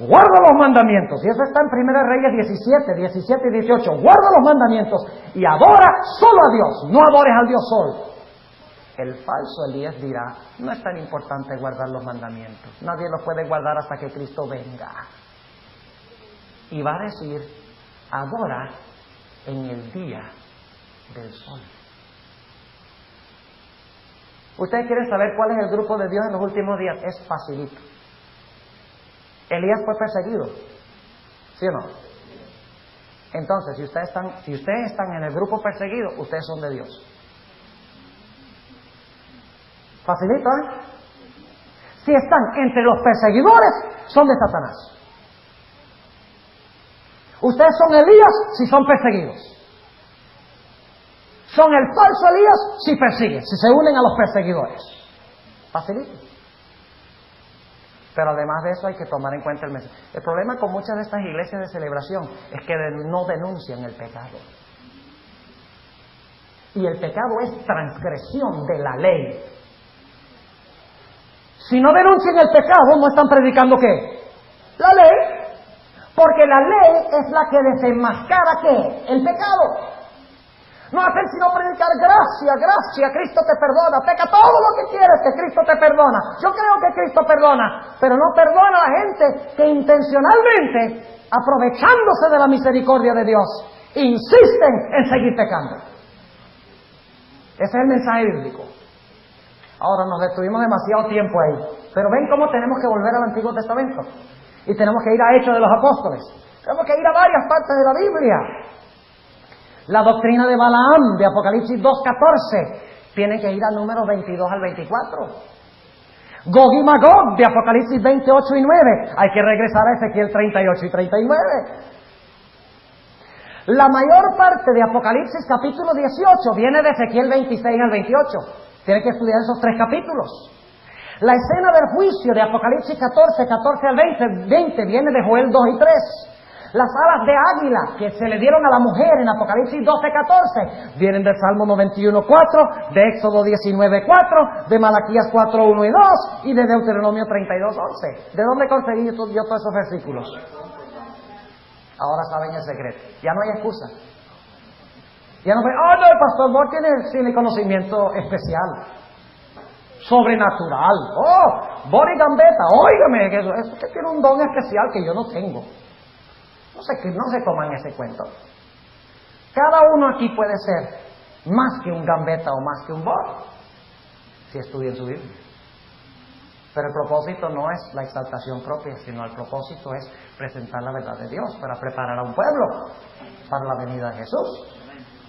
guarda los mandamientos, y eso está en 1 Reyes 17 y 18, guarda los mandamientos y adora solo a Dios, no adores al Dios Sol. El falso Elías dirá, no es tan importante guardar los mandamientos, nadie los puede guardar hasta que Cristo venga. Y va a decir, adora en el día del sol. ¿Ustedes quieren saber cuál es el grupo de Dios en los últimos días? Es facilito. Elías fue perseguido, ¿sí o no? Entonces, si ustedes están en el grupo perseguido, ustedes son de Dios. Facilito, ¿eh? Si están entre los perseguidores, son de Satanás. Ustedes son Elías si son perseguidos. Son el falso Elías si persiguen, si se unen a los perseguidores. Facilito. Pero además de eso hay que tomar en cuenta el mensaje. El problema con muchas de estas iglesias de celebración es que no denuncian el pecado. Y el pecado es transgresión de la ley. Si no denuncian el pecado, no están predicando ¿qué? La ley. Porque la ley es la que desenmascara ¿qué? El pecado. No hacen sino predicar gracia, Cristo te perdona, peca todo lo que quieres, que Cristo te perdona. Yo creo que Cristo perdona, pero no perdona a la gente que intencionalmente, aprovechándose de la misericordia de Dios, insisten en seguir pecando. Ese es el mensaje bíblico. Ahora nos detuvimos demasiado tiempo ahí, pero ven cómo tenemos que volver al Antiguo Testamento. Y tenemos que ir a Hechos de los Apóstoles. Tenemos que ir a varias partes de la Biblia. La doctrina de Balaam, de Apocalipsis 2:14, tienen que ir a Números 22 al 24. Gog y Magog, de Apocalipsis 28 y 9, hay que regresar a Ezequiel 38 y 39. La mayor parte de Apocalipsis capítulo 18 viene de Ezequiel 26 al 28. Tienen que estudiar esos 3 capítulos. La escena del juicio de Apocalipsis 14 al 20 viene de Joel 2 y 3. Las alas de águila que se le dieron a la mujer en Apocalipsis 12:14 vienen del Salmo 91:4, de Éxodo 19:4, de Malaquías 4:1 y 2 y de Deuteronomio 32:11. ¿De dónde conseguí yo todos esos versículos? Ahora saben el secreto. Ya no hay excusa. Ya no no, el pastor Bob tiene conocimiento especial, sobrenatural. Boris Gambetta, óigame, que eso que tiene un don especial que yo no tengo. No se coman ese cuento. Cada uno aquí puede ser más que un Gambetta o más que un Bob, si estudian su Biblia. Pero el propósito no es la exaltación propia, sino el propósito es presentar la verdad de Dios para preparar a un pueblo para la venida de Jesús.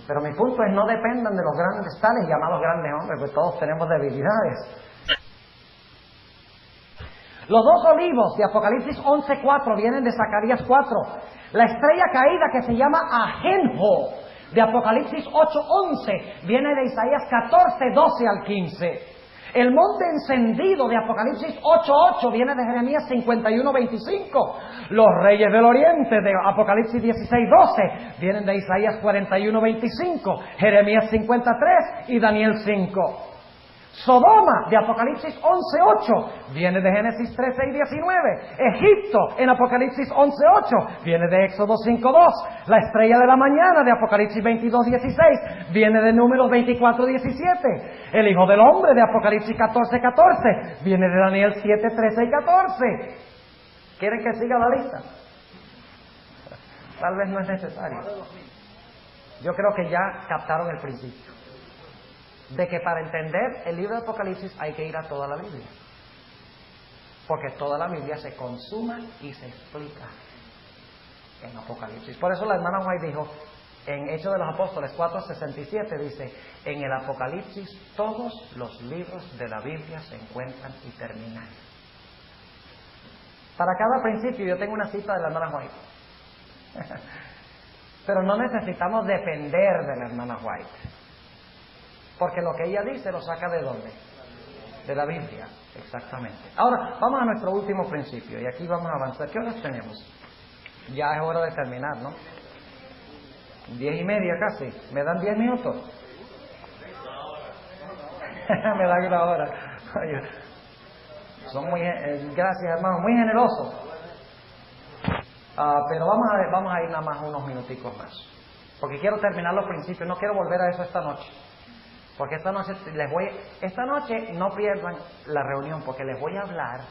Pero mi punto es, no dependan de los grandes tales llamados grandes hombres, porque todos tenemos debilidades. Los 2 olivos de Apocalipsis 11:4 vienen de Zacarías 4. La estrella caída que se llama Ajenjo de Apocalipsis 8:11 viene de Isaías 14:12 al 15. El monte encendido de Apocalipsis 8:8 viene de Jeremías 51:25. Los reyes del oriente de Apocalipsis 16:12 vienen de Isaías 41:25, Jeremías 53 y Daniel 5. Sodoma de Apocalipsis 11:8 viene de Génesis 13 y 19. Egipto en Apocalipsis 11:8 viene de Éxodo 5:2. La estrella de la mañana de Apocalipsis 22:16 viene de Números 24:17. El Hijo del Hombre de Apocalipsis 14:14 viene de Daniel 7:13 y 14. ¿Quieren que siga la lista? Tal vez no es necesario. Yo creo que ya captaron el principio de que para entender el libro de Apocalipsis hay que ir a toda la Biblia, porque toda la Biblia se consuma y se explica en Apocalipsis. Por eso la hermana White dijo en Hechos de los Apóstoles 4:67, dice, en el Apocalipsis todos los libros de la Biblia se encuentran y terminan. Para cada principio yo tengo una cita de la hermana White. Pero no necesitamos depender de la hermana White, porque lo que ella dice lo saca ¿de dónde? De la Biblia, exactamente. Ahora, vamos a nuestro último principio, y aquí vamos a avanzar. ¿Qué horas tenemos? Ya es hora de terminar, ¿no? 10:30 casi. ¿Me dan 10 minutos? Me dan una hora. Oye, son muy, gracias hermano, muy generosos. Pero vamos a ir nada más unos minuticos más. Porque quiero terminar los principios, no quiero volver a eso esta noche. Porque esta noche no pierdan la reunión, porque les voy a hablar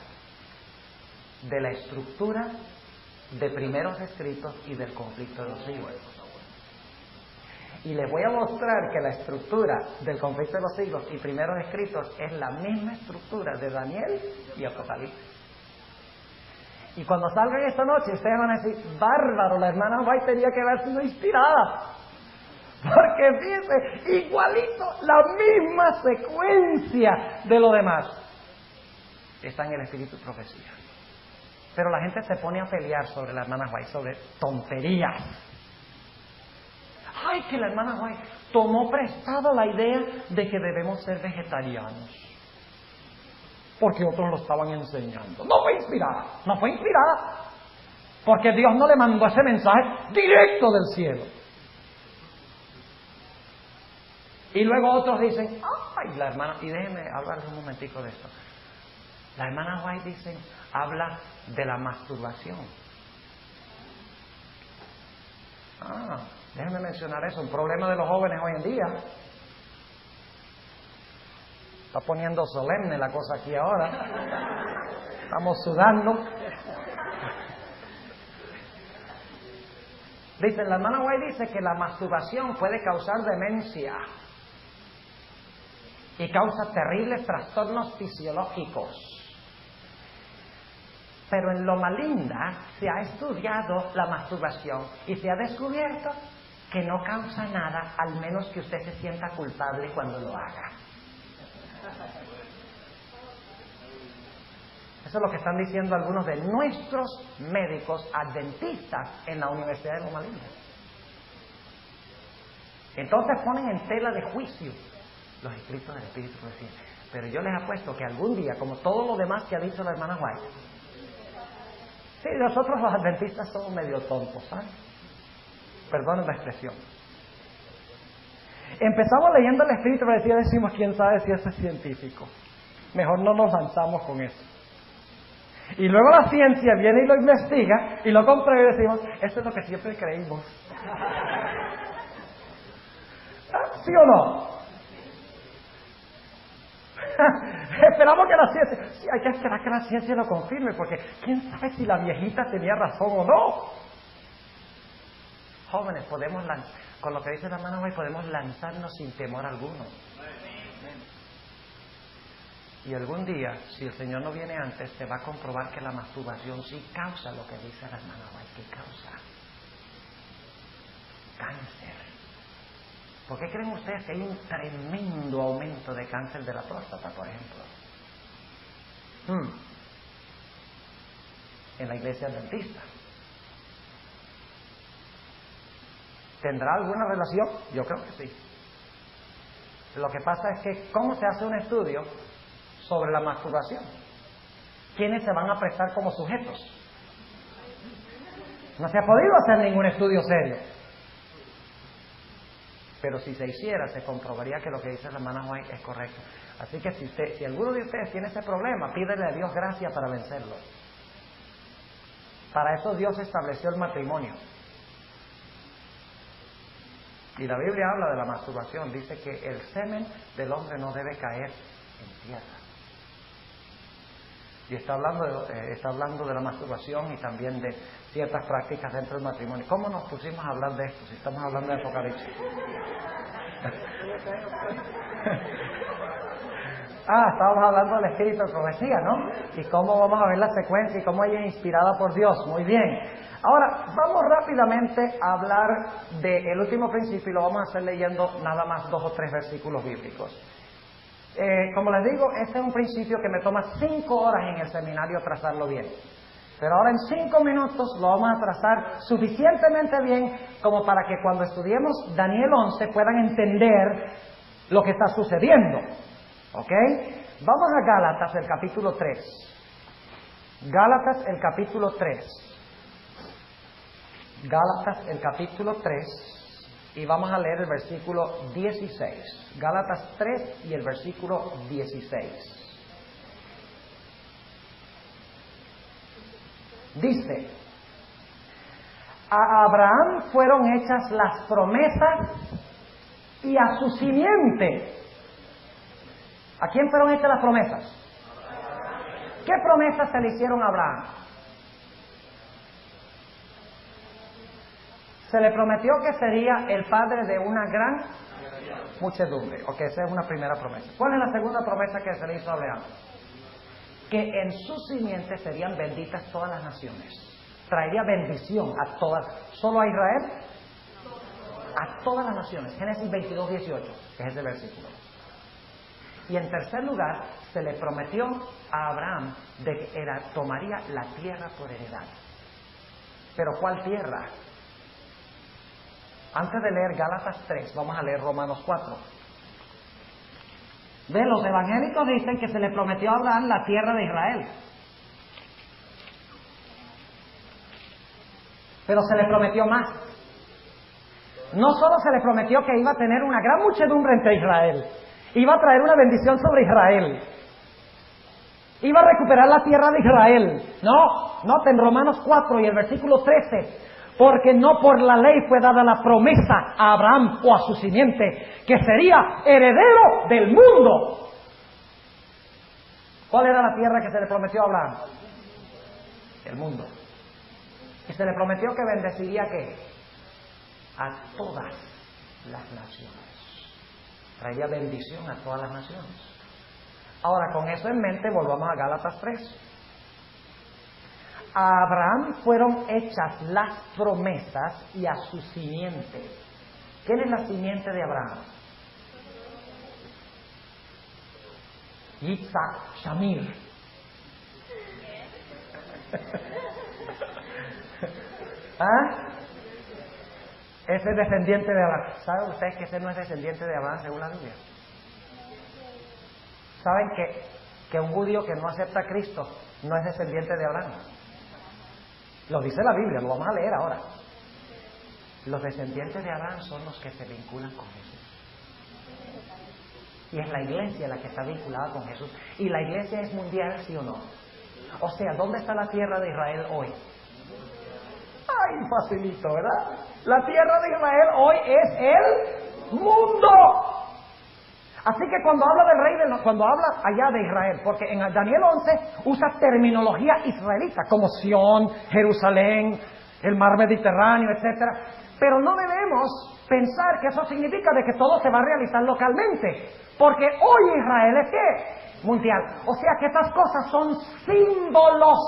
de la estructura de primeros escritos y del conflicto de los siglos. Y les voy a mostrar que la estructura del conflicto de los siglos y primeros escritos es la misma estructura de Daniel y Apocalipsis. Y cuando salgan esta noche, ustedes van a decir, bárbaro, la hermana White tenía que haber sido inspirada. Porque fíjense, igualito, la misma secuencia de lo demás está en el espíritu y profecía. Pero la gente se pone a pelear sobre la hermana White, sobre tonterías. Ay, que la hermana White tomó prestado la idea de que debemos ser vegetarianos. Porque otros lo estaban enseñando. No fue inspirada. Porque Dios no le mandó ese mensaje directo del cielo. Y luego otros dicen, ay, la hermana, y déjenme hablarles un momentico de esto. La hermana White dice, habla de la masturbación. Déjenme mencionar eso, un problema de los jóvenes hoy en día. Está poniendo solemne la cosa aquí ahora. Estamos sudando. Dicen, la hermana White dice que la masturbación puede causar demencia y causa terribles trastornos fisiológicos. Pero en Loma Linda se ha estudiado la masturbación y se ha descubierto que no causa nada, al menos que usted se sienta culpable cuando lo haga. Eso es lo que están diciendo algunos de nuestros médicos adventistas en la Universidad de Loma Linda. Entonces ponen en tela de juicio los escritos del Espíritu Profecía. Pero yo les apuesto que algún día, como todo lo demás que ha dicho la hermana White, sí, nosotros los adventistas somos medio tontos, ¿sabes? Perdonen la expresión. Empezamos leyendo el Espíritu Profecía, decimos, quién sabe si eso es científico. Mejor no nos lanzamos con eso. Y luego la ciencia viene y lo investiga y lo comprueba y decimos, eso es lo que siempre creímos. ¿Sí o no? Esperamos que la ciencia, sí, hay que esperar que la ciencia lo confirme, porque quién sabe si la viejita tenía razón o no. Jóvenes, podemos con lo que dice la hermana hoy, podemos lanzarnos sin temor alguno. Y algún día, si el Señor no viene antes, se va a comprobar que la masturbación sí causa lo que dice la hermana hoy, que causa cáncer. ¿Por qué creen ustedes que hay un tremendo aumento de cáncer de la próstata, por ejemplo? En la iglesia adventista. ¿Tendrá alguna relación? Yo creo que sí. Lo que pasa es que, ¿cómo se hace un estudio sobre la masturbación? ¿Quiénes se van a prestar como sujetos? No se ha podido hacer ningún estudio serio. Pero si se hiciera, se comprobaría que lo que dice la hermana White es correcto. Así que si alguno de ustedes tiene ese problema, pídele a Dios gracia para vencerlo. Para eso Dios estableció el matrimonio. Y la Biblia habla de la masturbación. Dice que el semen del hombre no debe caer en tierra. Y está hablando de la masturbación y también de ciertas prácticas dentro del matrimonio. ¿Cómo nos pusimos a hablar de esto si estamos hablando de Apocalipsis? Estábamos hablando del espíritu de profecía, ¿no? Y cómo vamos a ver la secuencia y cómo ella es inspirada por Dios. Muy bien. Ahora, vamos rápidamente a hablar del último principio y lo vamos a hacer leyendo nada más 2 o 3 versículos bíblicos. Como les digo, este es un principio que me toma 5 horas en el seminario trazarlo bien. Pero ahora en 5 minutos lo vamos a trazar suficientemente bien como para que cuando estudiemos Daniel 11 puedan entender lo que está sucediendo. ¿Ok? Vamos a Gálatas, el capítulo 3. Gálatas, el capítulo 3. Gálatas, el capítulo 3. y vamos a leer el versículo 16. Gálatas 3 y el versículo 16. Dice: a Abraham fueron hechas las promesas y a su simiente. ¿A quién fueron hechas las promesas? ¿Qué promesas se le hicieron a Abraham? Se le prometió que sería el padre de una gran muchedumbre. Ok, esa es una primera promesa. ¿Cuál es la segunda promesa que se le hizo a Abraham? Que en su simiente serían benditas todas las naciones. Traería bendición a todas. ¿Solo a Israel? A todas las naciones. Génesis 22, 18, que es ese versículo. Y en tercer lugar, se le prometió a Abraham de que tomaría la tierra por heredad. ¿Pero cuál tierra? Antes de leer Gálatas 3, vamos a leer Romanos 4. Los evangélicos dicen que se le prometió a Abraham la tierra de Israel. Pero se le prometió más. No solo se le prometió que iba a tener una gran muchedumbre entre Israel, iba a traer una bendición sobre Israel, iba a recuperar la tierra de Israel. No, noten Romanos 4 y el versículo 13. Porque no por la ley fue dada la promesa a Abraham o a su simiente, que sería heredero del mundo. ¿Cuál era la tierra que se le prometió a Abraham? El mundo. Y se le prometió que bendeciría ¿qué? A todas las naciones. Traía bendición a todas las naciones. Ahora, con eso en mente, volvamos a Gálatas 3. A Abraham fueron hechas las promesas y a su simiente. ¿Quién es la simiente de Abraham? Yitzhak Shamir. ¿Ah? Ese es descendiente de Abraham. ¿Saben ustedes que ese no es descendiente de Abraham según la Biblia? ¿Saben que un judío que no acepta a Cristo no es descendiente de Abraham? Lo dice la Biblia, lo vamos a leer ahora. Los descendientes de Abraham son los que se vinculan con Jesús. Y es la iglesia la que está vinculada con Jesús. Y la iglesia es mundial, ¿sí o no? O sea, ¿dónde está la tierra de Israel hoy? Ay, facilito, ¿verdad? La tierra de Israel hoy es el mundo. Así que cuando habla del rey, cuando habla allá de Israel, porque en Daniel 11 usa terminología israelita, como Sión, Jerusalén, el mar Mediterráneo, etc. Pero no debemos pensar que eso significa de que todo se va a realizar localmente, porque hoy Israel es ¿qué? Mundial. O sea que estas cosas son símbolos.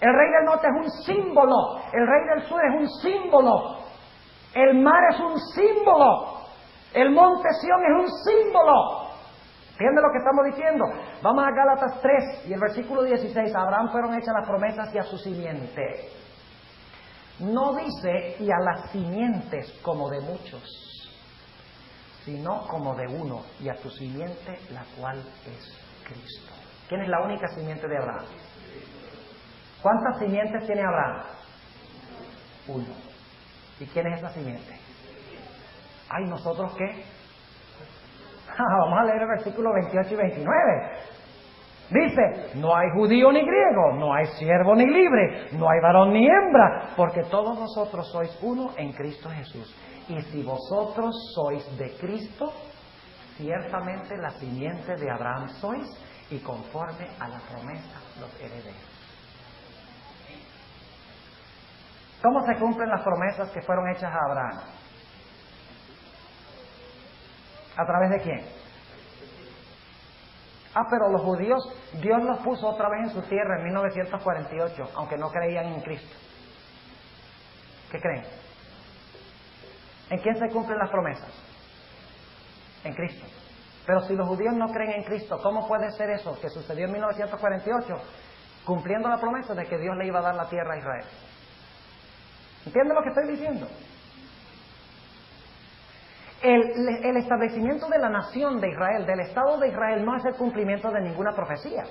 El rey del norte es un símbolo, el rey del sur es un símbolo, el mar es un símbolo. El monte Sión es un símbolo. ¿Entiende lo que estamos diciendo? Vamos a Gálatas 3 y el versículo 16. A Abraham fueron hechas las promesas y a su simiente. No dice y a las simientes como de muchos, sino como de uno, y a tu simiente, la cual es Cristo. ¿Quién es la única simiente de Abraham? ¿Cuántas simientes tiene Abraham? Uno. ¿Y quién es esa simiente? Ay, ¿nosotros qué? Vamos a leer el versículo 28 y 29. Dice, no hay judío ni griego, no hay siervo ni libre, no hay varón ni hembra, porque todos vosotros sois uno en Cristo Jesús. Y si vosotros sois de Cristo, ciertamente la simiente de Abraham sois, y conforme a la promesa los herederos. ¿Cómo se cumplen las promesas que fueron hechas a Abraham? ¿A través de quién? Pero los judíos, Dios los puso otra vez en su tierra en 1948, aunque no creían en Cristo. ¿Qué creen? ¿En quién se cumplen las promesas? En Cristo. Pero si los judíos no creen en Cristo, ¿cómo puede ser eso que sucedió en 1948? Cumpliendo la promesa de que Dios le iba a dar la tierra a Israel. ¿Entienden lo que estoy diciendo? El establecimiento de la nación de Israel, del Estado de Israel, no es el cumplimiento de ninguna profecía.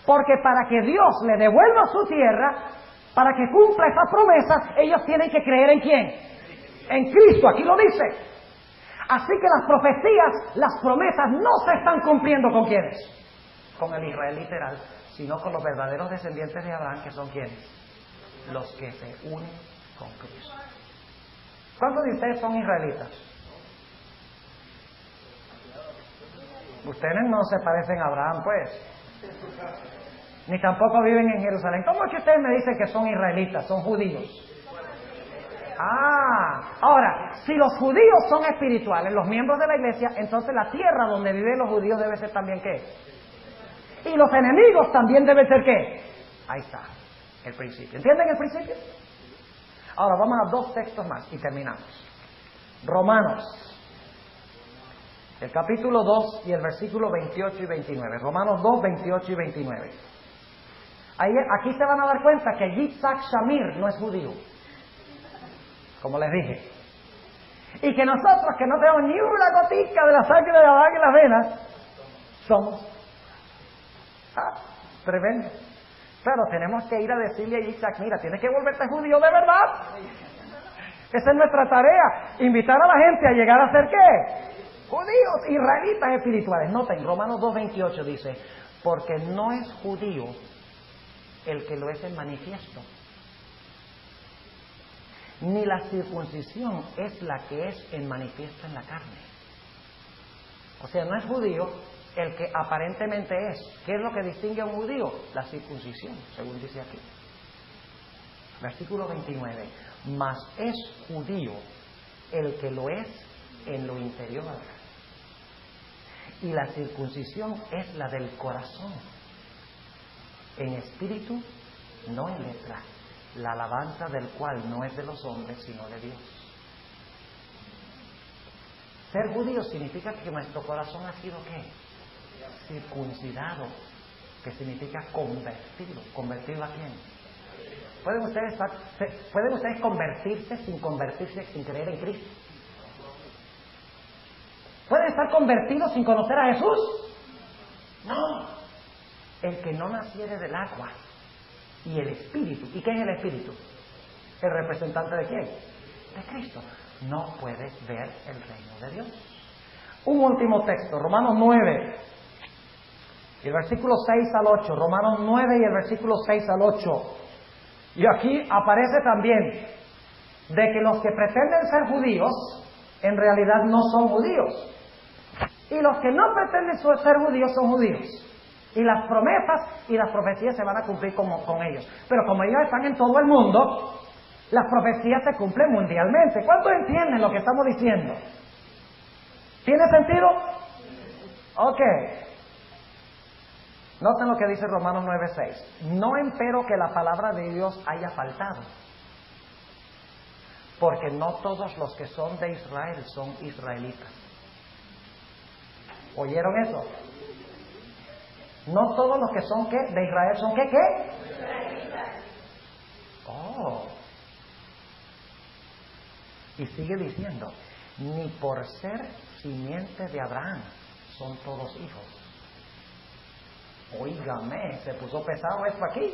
Porque para que Dios le devuelva su tierra, para que cumpla esas promesas, ellos tienen que creer ¿en quién? En Cristo, aquí lo dice. Así que las profecías, las promesas no se están cumpliendo ¿con quiénes? Con el Israel literal, sino con los verdaderos descendientes de Abraham, que son ¿quiénes? Los que se unen con Cristo. ¿Cuántos de ustedes son israelitas? Ustedes no se parecen a Abraham, pues. Ni tampoco viven en Jerusalén. ¿Cómo es que ustedes me dicen que son israelitas, son judíos? Ahora, si los judíos son espirituales, los miembros de la iglesia, entonces la tierra donde viven los judíos debe ser también ¿qué? Y los enemigos también deben ser ¿qué? Ahí está, el principio. ¿Entienden el principio? Ahora vamos a 2 textos más y terminamos. Romanos, el capítulo 2 y el versículo 28 y 29. Romanos 2, 28 y 29. Aquí se van a dar cuenta que Yitzhak Shamir no es judío, como les dije. Y que nosotros, que no tenemos ni una gotica de la sangre de Abraham en las venas, somos tremendo. Pero tenemos que ir a decirle a Yitzhak, mira, tienes que volverte judío de verdad. Esa es nuestra tarea, invitar a la gente a llegar a ser ¿qué? Judíos, israelitas espirituales. Noten, Romanos 2:28 dice, porque no es judío el que lo es en manifiesto, ni la circuncisión es la que es en manifiesto en la carne. O sea, no es judío el que aparentemente es. ¿Qué es lo que distingue a un judío? La circuncisión, según dice aquí. Versículo 29. Mas es judío el que lo es en lo interior. Y la circuncisión es la del corazón, en espíritu, no en letra, la alabanza del cual no es de los hombres, sino de Dios. Ser judío significa que nuestro corazón ha sido ¿qué? Circuncidado, que significa convertido. ¿Convertido a quién? ¿Pueden ustedes convertirse sin convertirse, sin creer en Cristo? ¿Pueden estar convertidos sin conocer a Jesús? No. El que no naciere del agua y el Espíritu. ¿Y qué es el Espíritu? ¿El representante de quién? De Cristo. No puede ver el reino de Dios. Un último texto, Romanos 9, y el versículo 6 al 8. Romanos 9 y el versículo 6 al 8. Y aquí aparece también de que los que pretenden ser judíos, en realidad no son judíos. Y los que no pretenden ser judíos son judíos. Y las promesas y las profecías se van a cumplir con ellos. Pero como ellos están en todo el mundo, las profecías se cumplen mundialmente. ¿Cuántos entienden lo que estamos diciendo? ¿Tiene sentido? Ok. Noten lo que dice Romanos 9:6. No empero que la palabra de Dios haya faltado, porque no todos los que son de Israel son israelitas. ¿Oyeron eso? No todos los que son ¿qué? De Israel son ¿qué? Israelitas. Oh. Y sigue diciendo, ni por ser simiente de Abraham son todos hijos. Óigame, se puso pesado esto aquí.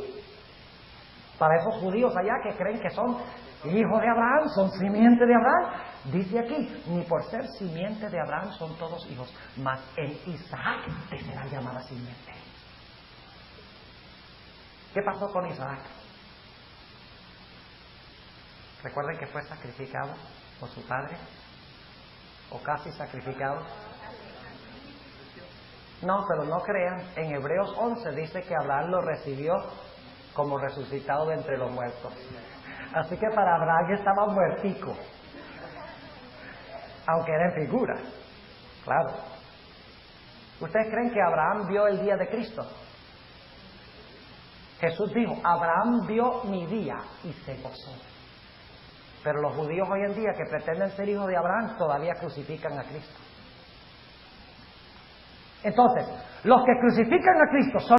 Para esos judíos allá que creen que son hijos de Abraham, son simiente de Abraham. Dice aquí, ni por ser simiente de Abraham son todos hijos, mas en Isaac te será llamada simiente. ¿Qué pasó con Isaac? ¿Recuerdan que fue sacrificado por su padre? ¿O casi sacrificado? No, pero no crean. En Hebreos 11 dice que Abraham lo recibió como resucitado de entre los muertos. Así que para Abraham estaba muertico, aunque era en figura. Claro. ¿Ustedes creen que Abraham vio el día de Cristo? Jesús dijo, Abraham vio mi día y se gozó. Pero los judíos hoy en día que pretenden ser hijos de Abraham todavía crucifican a Cristo. Entonces, los que crucifican a Cristo son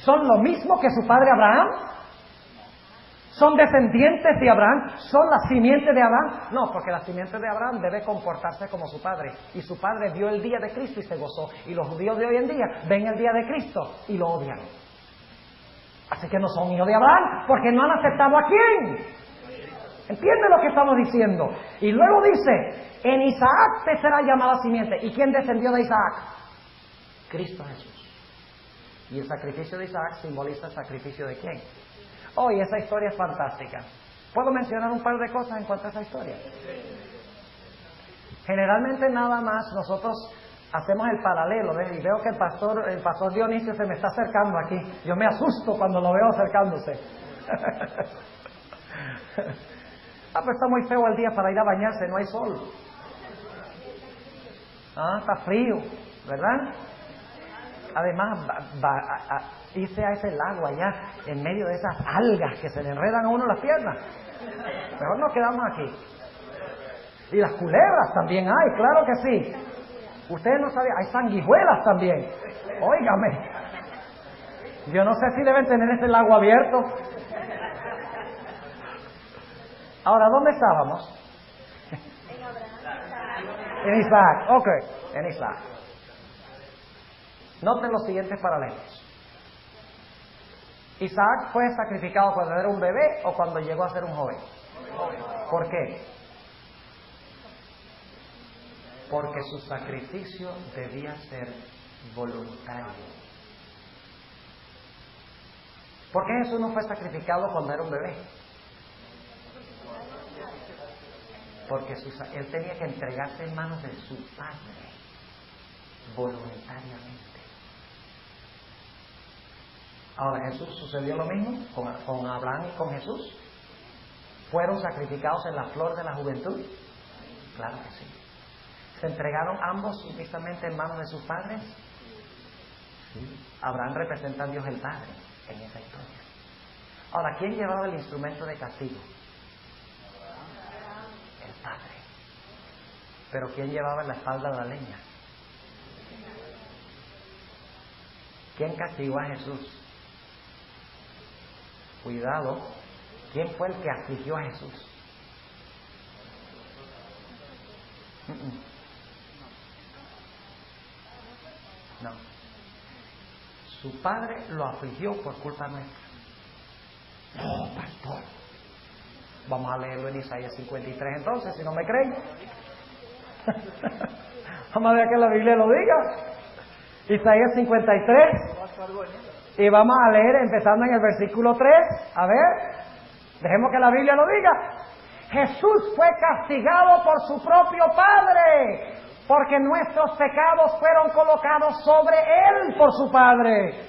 ¿Son lo mismo que su padre Abraham? ¿Son descendientes de Abraham? ¿Son la simiente de Abraham? No, porque la simiente de Abraham debe comportarse como su padre. Y su padre vio el día de Cristo y se gozó. Y los judíos de hoy en día ven el día de Cristo y lo odian. Así que no son hijos de Abraham, porque no han aceptado a quién. ¿Entiende lo que estamos diciendo? Y luego dice, en Isaac te será llamada simiente. ¿Y quién descendió de Isaac? Cristo Jesús. Y el sacrificio de Isaac simboliza el sacrificio de quién. Hoy esa historia es fantástica. ¿Puedo mencionar un par de cosas en cuanto a esa historia? Generalmente nada más nosotros hacemos el paralelo, ¿ves? Y veo que el pastor Dionisio se me está acercando aquí. Yo me asusto cuando lo veo acercándose. Pues está muy feo el día para ir a bañarse, no hay sol. Está frío, ¿verdad? Además, irse a ese lago allá, en medio de esas algas que se le enredan a uno las piernas. Mejor nos quedamos aquí. Y las culebras también hay, claro que sí. Ustedes no saben, hay sanguijuelas también. Óigame. Yo no sé si deben tener ese lago abierto. Ahora, ¿dónde estábamos? En Isaac, ok, en Isaac. Noten los siguientes paralelos. Isaac fue sacrificado cuando era un bebé o cuando llegó a ser un joven. ¿Por qué? Porque su sacrificio debía ser voluntario. ¿Por qué Jesús no fue sacrificado cuando era un bebé? Porque él tenía que entregarse en manos de su Padre voluntariamente. Ahora, ¿Jesús sucedió lo mismo con Abraham y con Jesús? ¿Fueron sacrificados en la flor de la juventud? Claro que sí. ¿Se entregaron ambos sumisamente en manos de sus padres? Sí. Abraham representa a Dios el Padre en esa historia. Ahora, ¿quién llevaba el instrumento de castigo? El Padre. Pero ¿quién llevaba en la espalda la leña? ¿Quién castigó a Jesús? Cuidado, ¿quién fue el que afligió a Jesús? No. Su padre lo afligió por culpa nuestra. No, pastor. Vamos a leerlo en Isaías 53 entonces, si no me creen. Vamos a ver que la Biblia lo diga. Isaías 53. Y vamos a leer empezando en el versículo 3. A ver, dejemos que la Biblia lo diga. Jesús fue castigado por su propio Padre, porque nuestros pecados fueron colocados sobre Él por su Padre.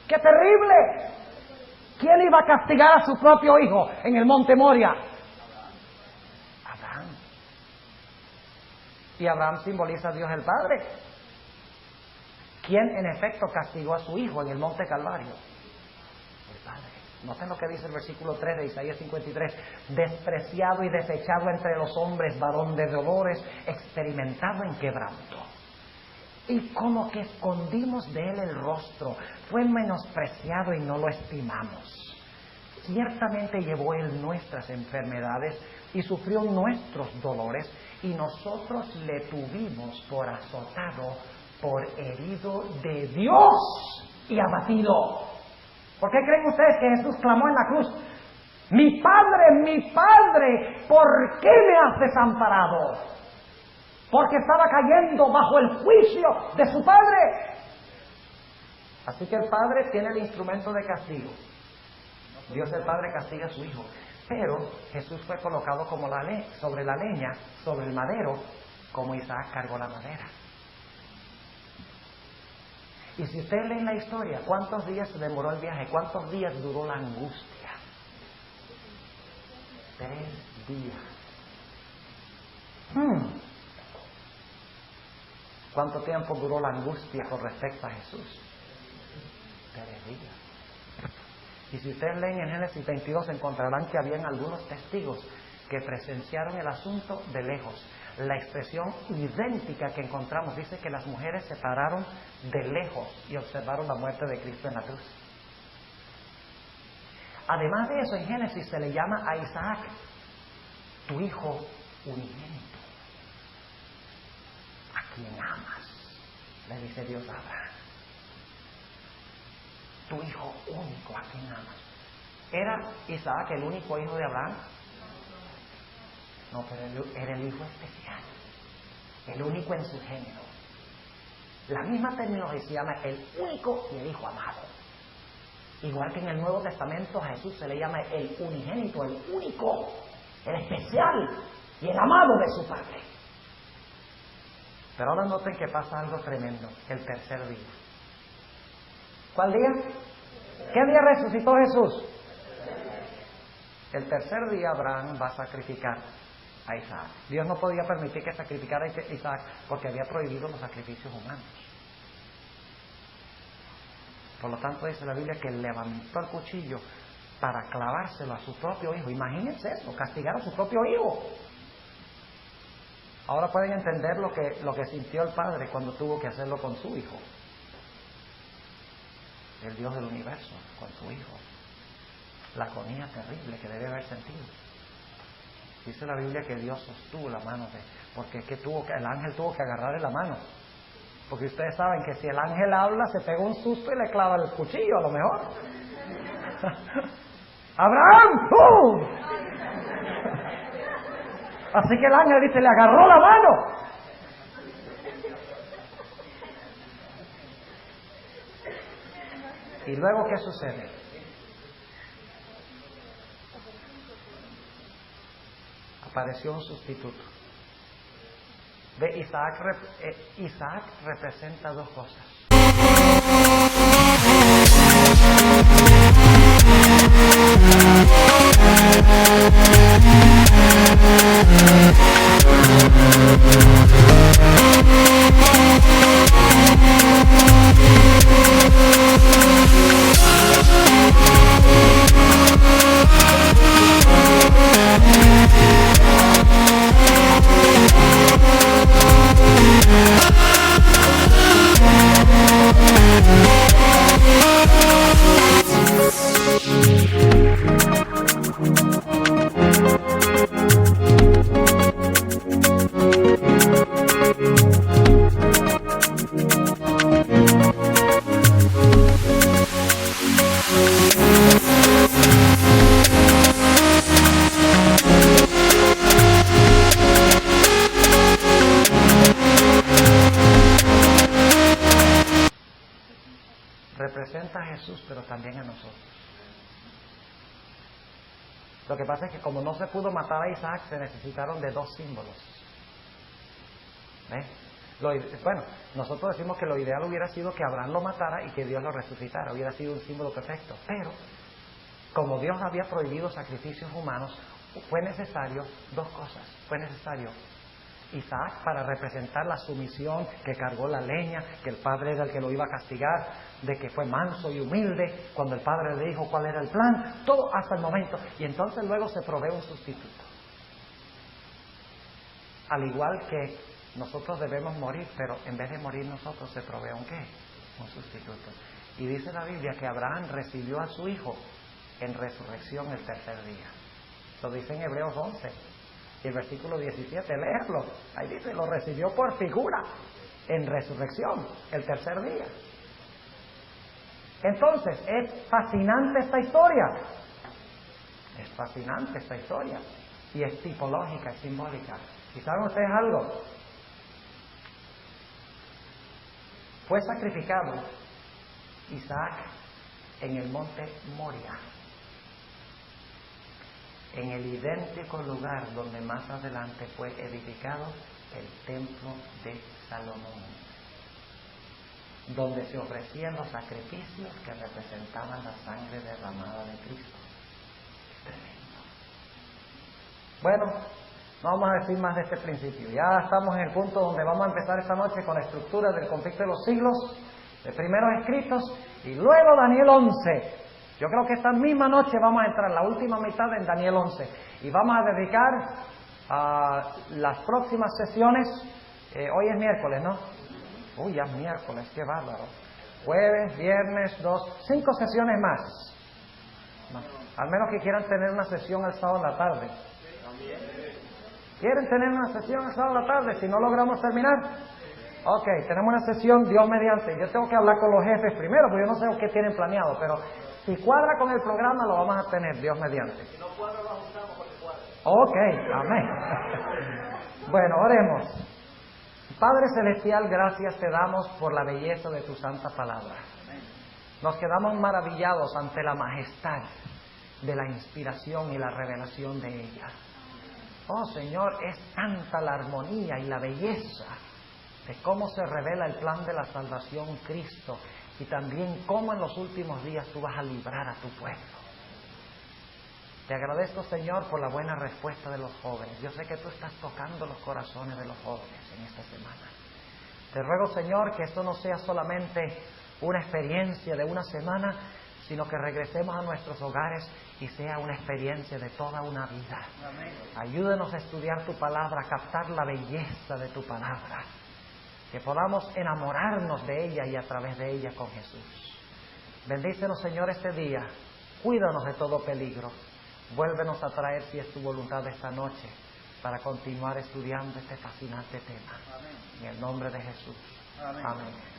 ¡Qué terrible! ¿Quién iba a castigar a su propio hijo en el monte Moria? Abraham. Y Abraham simboliza a Dios el Padre. ¿Quién en efecto castigó a su hijo en el monte Calvario? El Padre. Noten lo que dice el versículo 3 de Isaías 53. Despreciado y desechado entre los hombres, varón de dolores, experimentado en quebranto. Y como que escondimos de él el rostro, fue menospreciado y no lo estimamos. Ciertamente llevó él nuestras enfermedades y sufrió nuestros dolores, y nosotros le tuvimos por azotado, por herido de Dios y abatido. ¿Por qué creen ustedes que Jesús clamó en la cruz? Mi Padre, ¿por qué me has desamparado? Porque estaba cayendo bajo el juicio de su Padre. Así que el Padre tiene el instrumento de castigo. Dios el Padre castiga a su Hijo. Pero Jesús fue colocado como sobre la leña, sobre el madero, como Isaac cargó la madera. Y si ustedes leen la historia, ¿cuántos días se demoró el viaje? ¿Cuántos días duró la angustia? 3 días. ¿Cuánto tiempo duró la angustia con respecto a Jesús? 3 días. Y si ustedes leen en Génesis 22, encontrarán que habían algunos testigos que presenciaron el asunto de lejos. la expresión idéntica que encontramos. Dice que las mujeres se pararon de lejos y observaron la muerte de Cristo en la cruz. Además de eso, en Génesis se le llama a Isaac tu hijo unigénito, a quien amas, le dice Dios a Abraham. Tu hijo único, a quien amas. ¿Era Isaac el único hijo de Abraham? No, pero era el hijo especial, el único en su género. La misma terminología se llama el único y el hijo amado. Igual que en el Nuevo Testamento a Jesús se le llama el unigénito, el único, el especial y el amado de su Padre. Pero ahora noten que pasa algo tremendo, el tercer día. ¿Cuál día? ¿Qué día resucitó Jesús? El tercer día Abraham va a sacrificar a Isaac. Dios no podía permitir que sacrificara a Isaac porque había prohibido los sacrificios humanos. Por lo tanto dice la Biblia que levantó el cuchillo para clavárselo a su propio hijo. Imagínense eso, castigar a su propio hijo. Ahora pueden entender lo que sintió el padre cuando tuvo que hacerlo con su hijo. El Dios del universo, con su hijo. La agonía terrible que debe haber sentido. Dice la Biblia que Dios sostuvo la mano porque es que el ángel tuvo que agarrarle la mano. Porque ustedes saben que si el ángel habla, se pega un susto y le clava el cuchillo, a lo mejor. ¡Abraham! ¡Pum! Así que el ángel dice, le agarró la mano. ¿Y luego qué sucede? Apareció un sustituto. Isaac representa dos cosas. Representa a Jesús, pero también a nosotros. Lo que pasa es que como no se pudo matar a Isaac, se necesitaron de dos símbolos. ¿Ves? Bueno, nosotros decimos que lo ideal hubiera sido que Abraham lo matara y que Dios lo resucitara. Hubiera sido un símbolo perfecto. Pero, como Dios había prohibido sacrificios humanos, fue necesario dos cosas. Fue necesario Isaac para representar la sumisión, que cargó la leña, que el padre era el que lo iba a castigar, de que fue manso y humilde cuando el padre le dijo cuál era el plan, todo hasta el momento. Y entonces luego se provee un sustituto. Al igual que nosotros debemos morir, pero en vez de morir nosotros se provee un ¿qué? Un sustituto. Y dice la Biblia que Abraham recibió a su hijo en resurrección el tercer día. Lo dice en Hebreos 11. Y el versículo 17, léelo. Ahí dice, lo recibió por figura en resurrección el tercer día. Entonces, es fascinante esta historia. Es fascinante esta historia. Y es tipológica, es simbólica. ¿Y saben ustedes algo? Fue sacrificado Isaac en el monte Moria, en el idéntico lugar donde más adelante fue edificado el templo de Salomón, donde se ofrecían los sacrificios que representaban la sangre derramada de Cristo. Tremendo. Bueno, no vamos a decir más de este principio. Ya estamos en el punto donde vamos a empezar esta noche con la estructura del conflicto de los siglos, de primeros escritos, y luego Daniel 11. Yo creo que esta misma noche vamos a entrar en la última mitad en Daniel 11 y vamos a dedicar Las próximas sesiones, hoy es miércoles, ¿no? Uy, ya es miércoles, qué bárbaro. Jueves, viernes, 5 sesiones más. No. Al menos que quieran tener una sesión el sábado en la tarde. ¿Quieren tener una sesión el sábado en la tarde si no logramos terminar? Ok, tenemos una sesión, Dios mediante. Yo tengo que hablar con los jefes primero, porque yo no sé qué tienen planeado, pero si cuadra con el programa lo vamos a tener, Dios mediante. Si no cuadra, lo ajustamos para que cuadre. Ok, amén. Bueno, oremos. Padre Celestial, gracias te damos por la belleza de tu santa palabra. Nos quedamos maravillados ante la majestad de la inspiración y la revelación de ella. Oh Señor, es tanta la armonía y la belleza de cómo se revela el plan de la salvación en Cristo y también cómo en los últimos días tú vas a librar a tu pueblo. Te agradezco, Señor, por la buena respuesta de los jóvenes. Yo sé que tú estás tocando los corazones de los jóvenes en esta semana. Te ruego, Señor, que esto no sea solamente una experiencia de una semana, sino que regresemos a nuestros hogares y sea una experiencia de toda una vida. Amén. Ayúdanos a estudiar tu palabra, a captar la belleza de tu palabra, que podamos enamorarnos de ella y a través de ella con Jesús. Bendícenos, Señor, este día. Cuídanos de todo peligro. Vuélvenos a traer, si es tu voluntad, esta noche para continuar estudiando este fascinante tema. Amén. En el nombre de Jesús. Amén. Amén.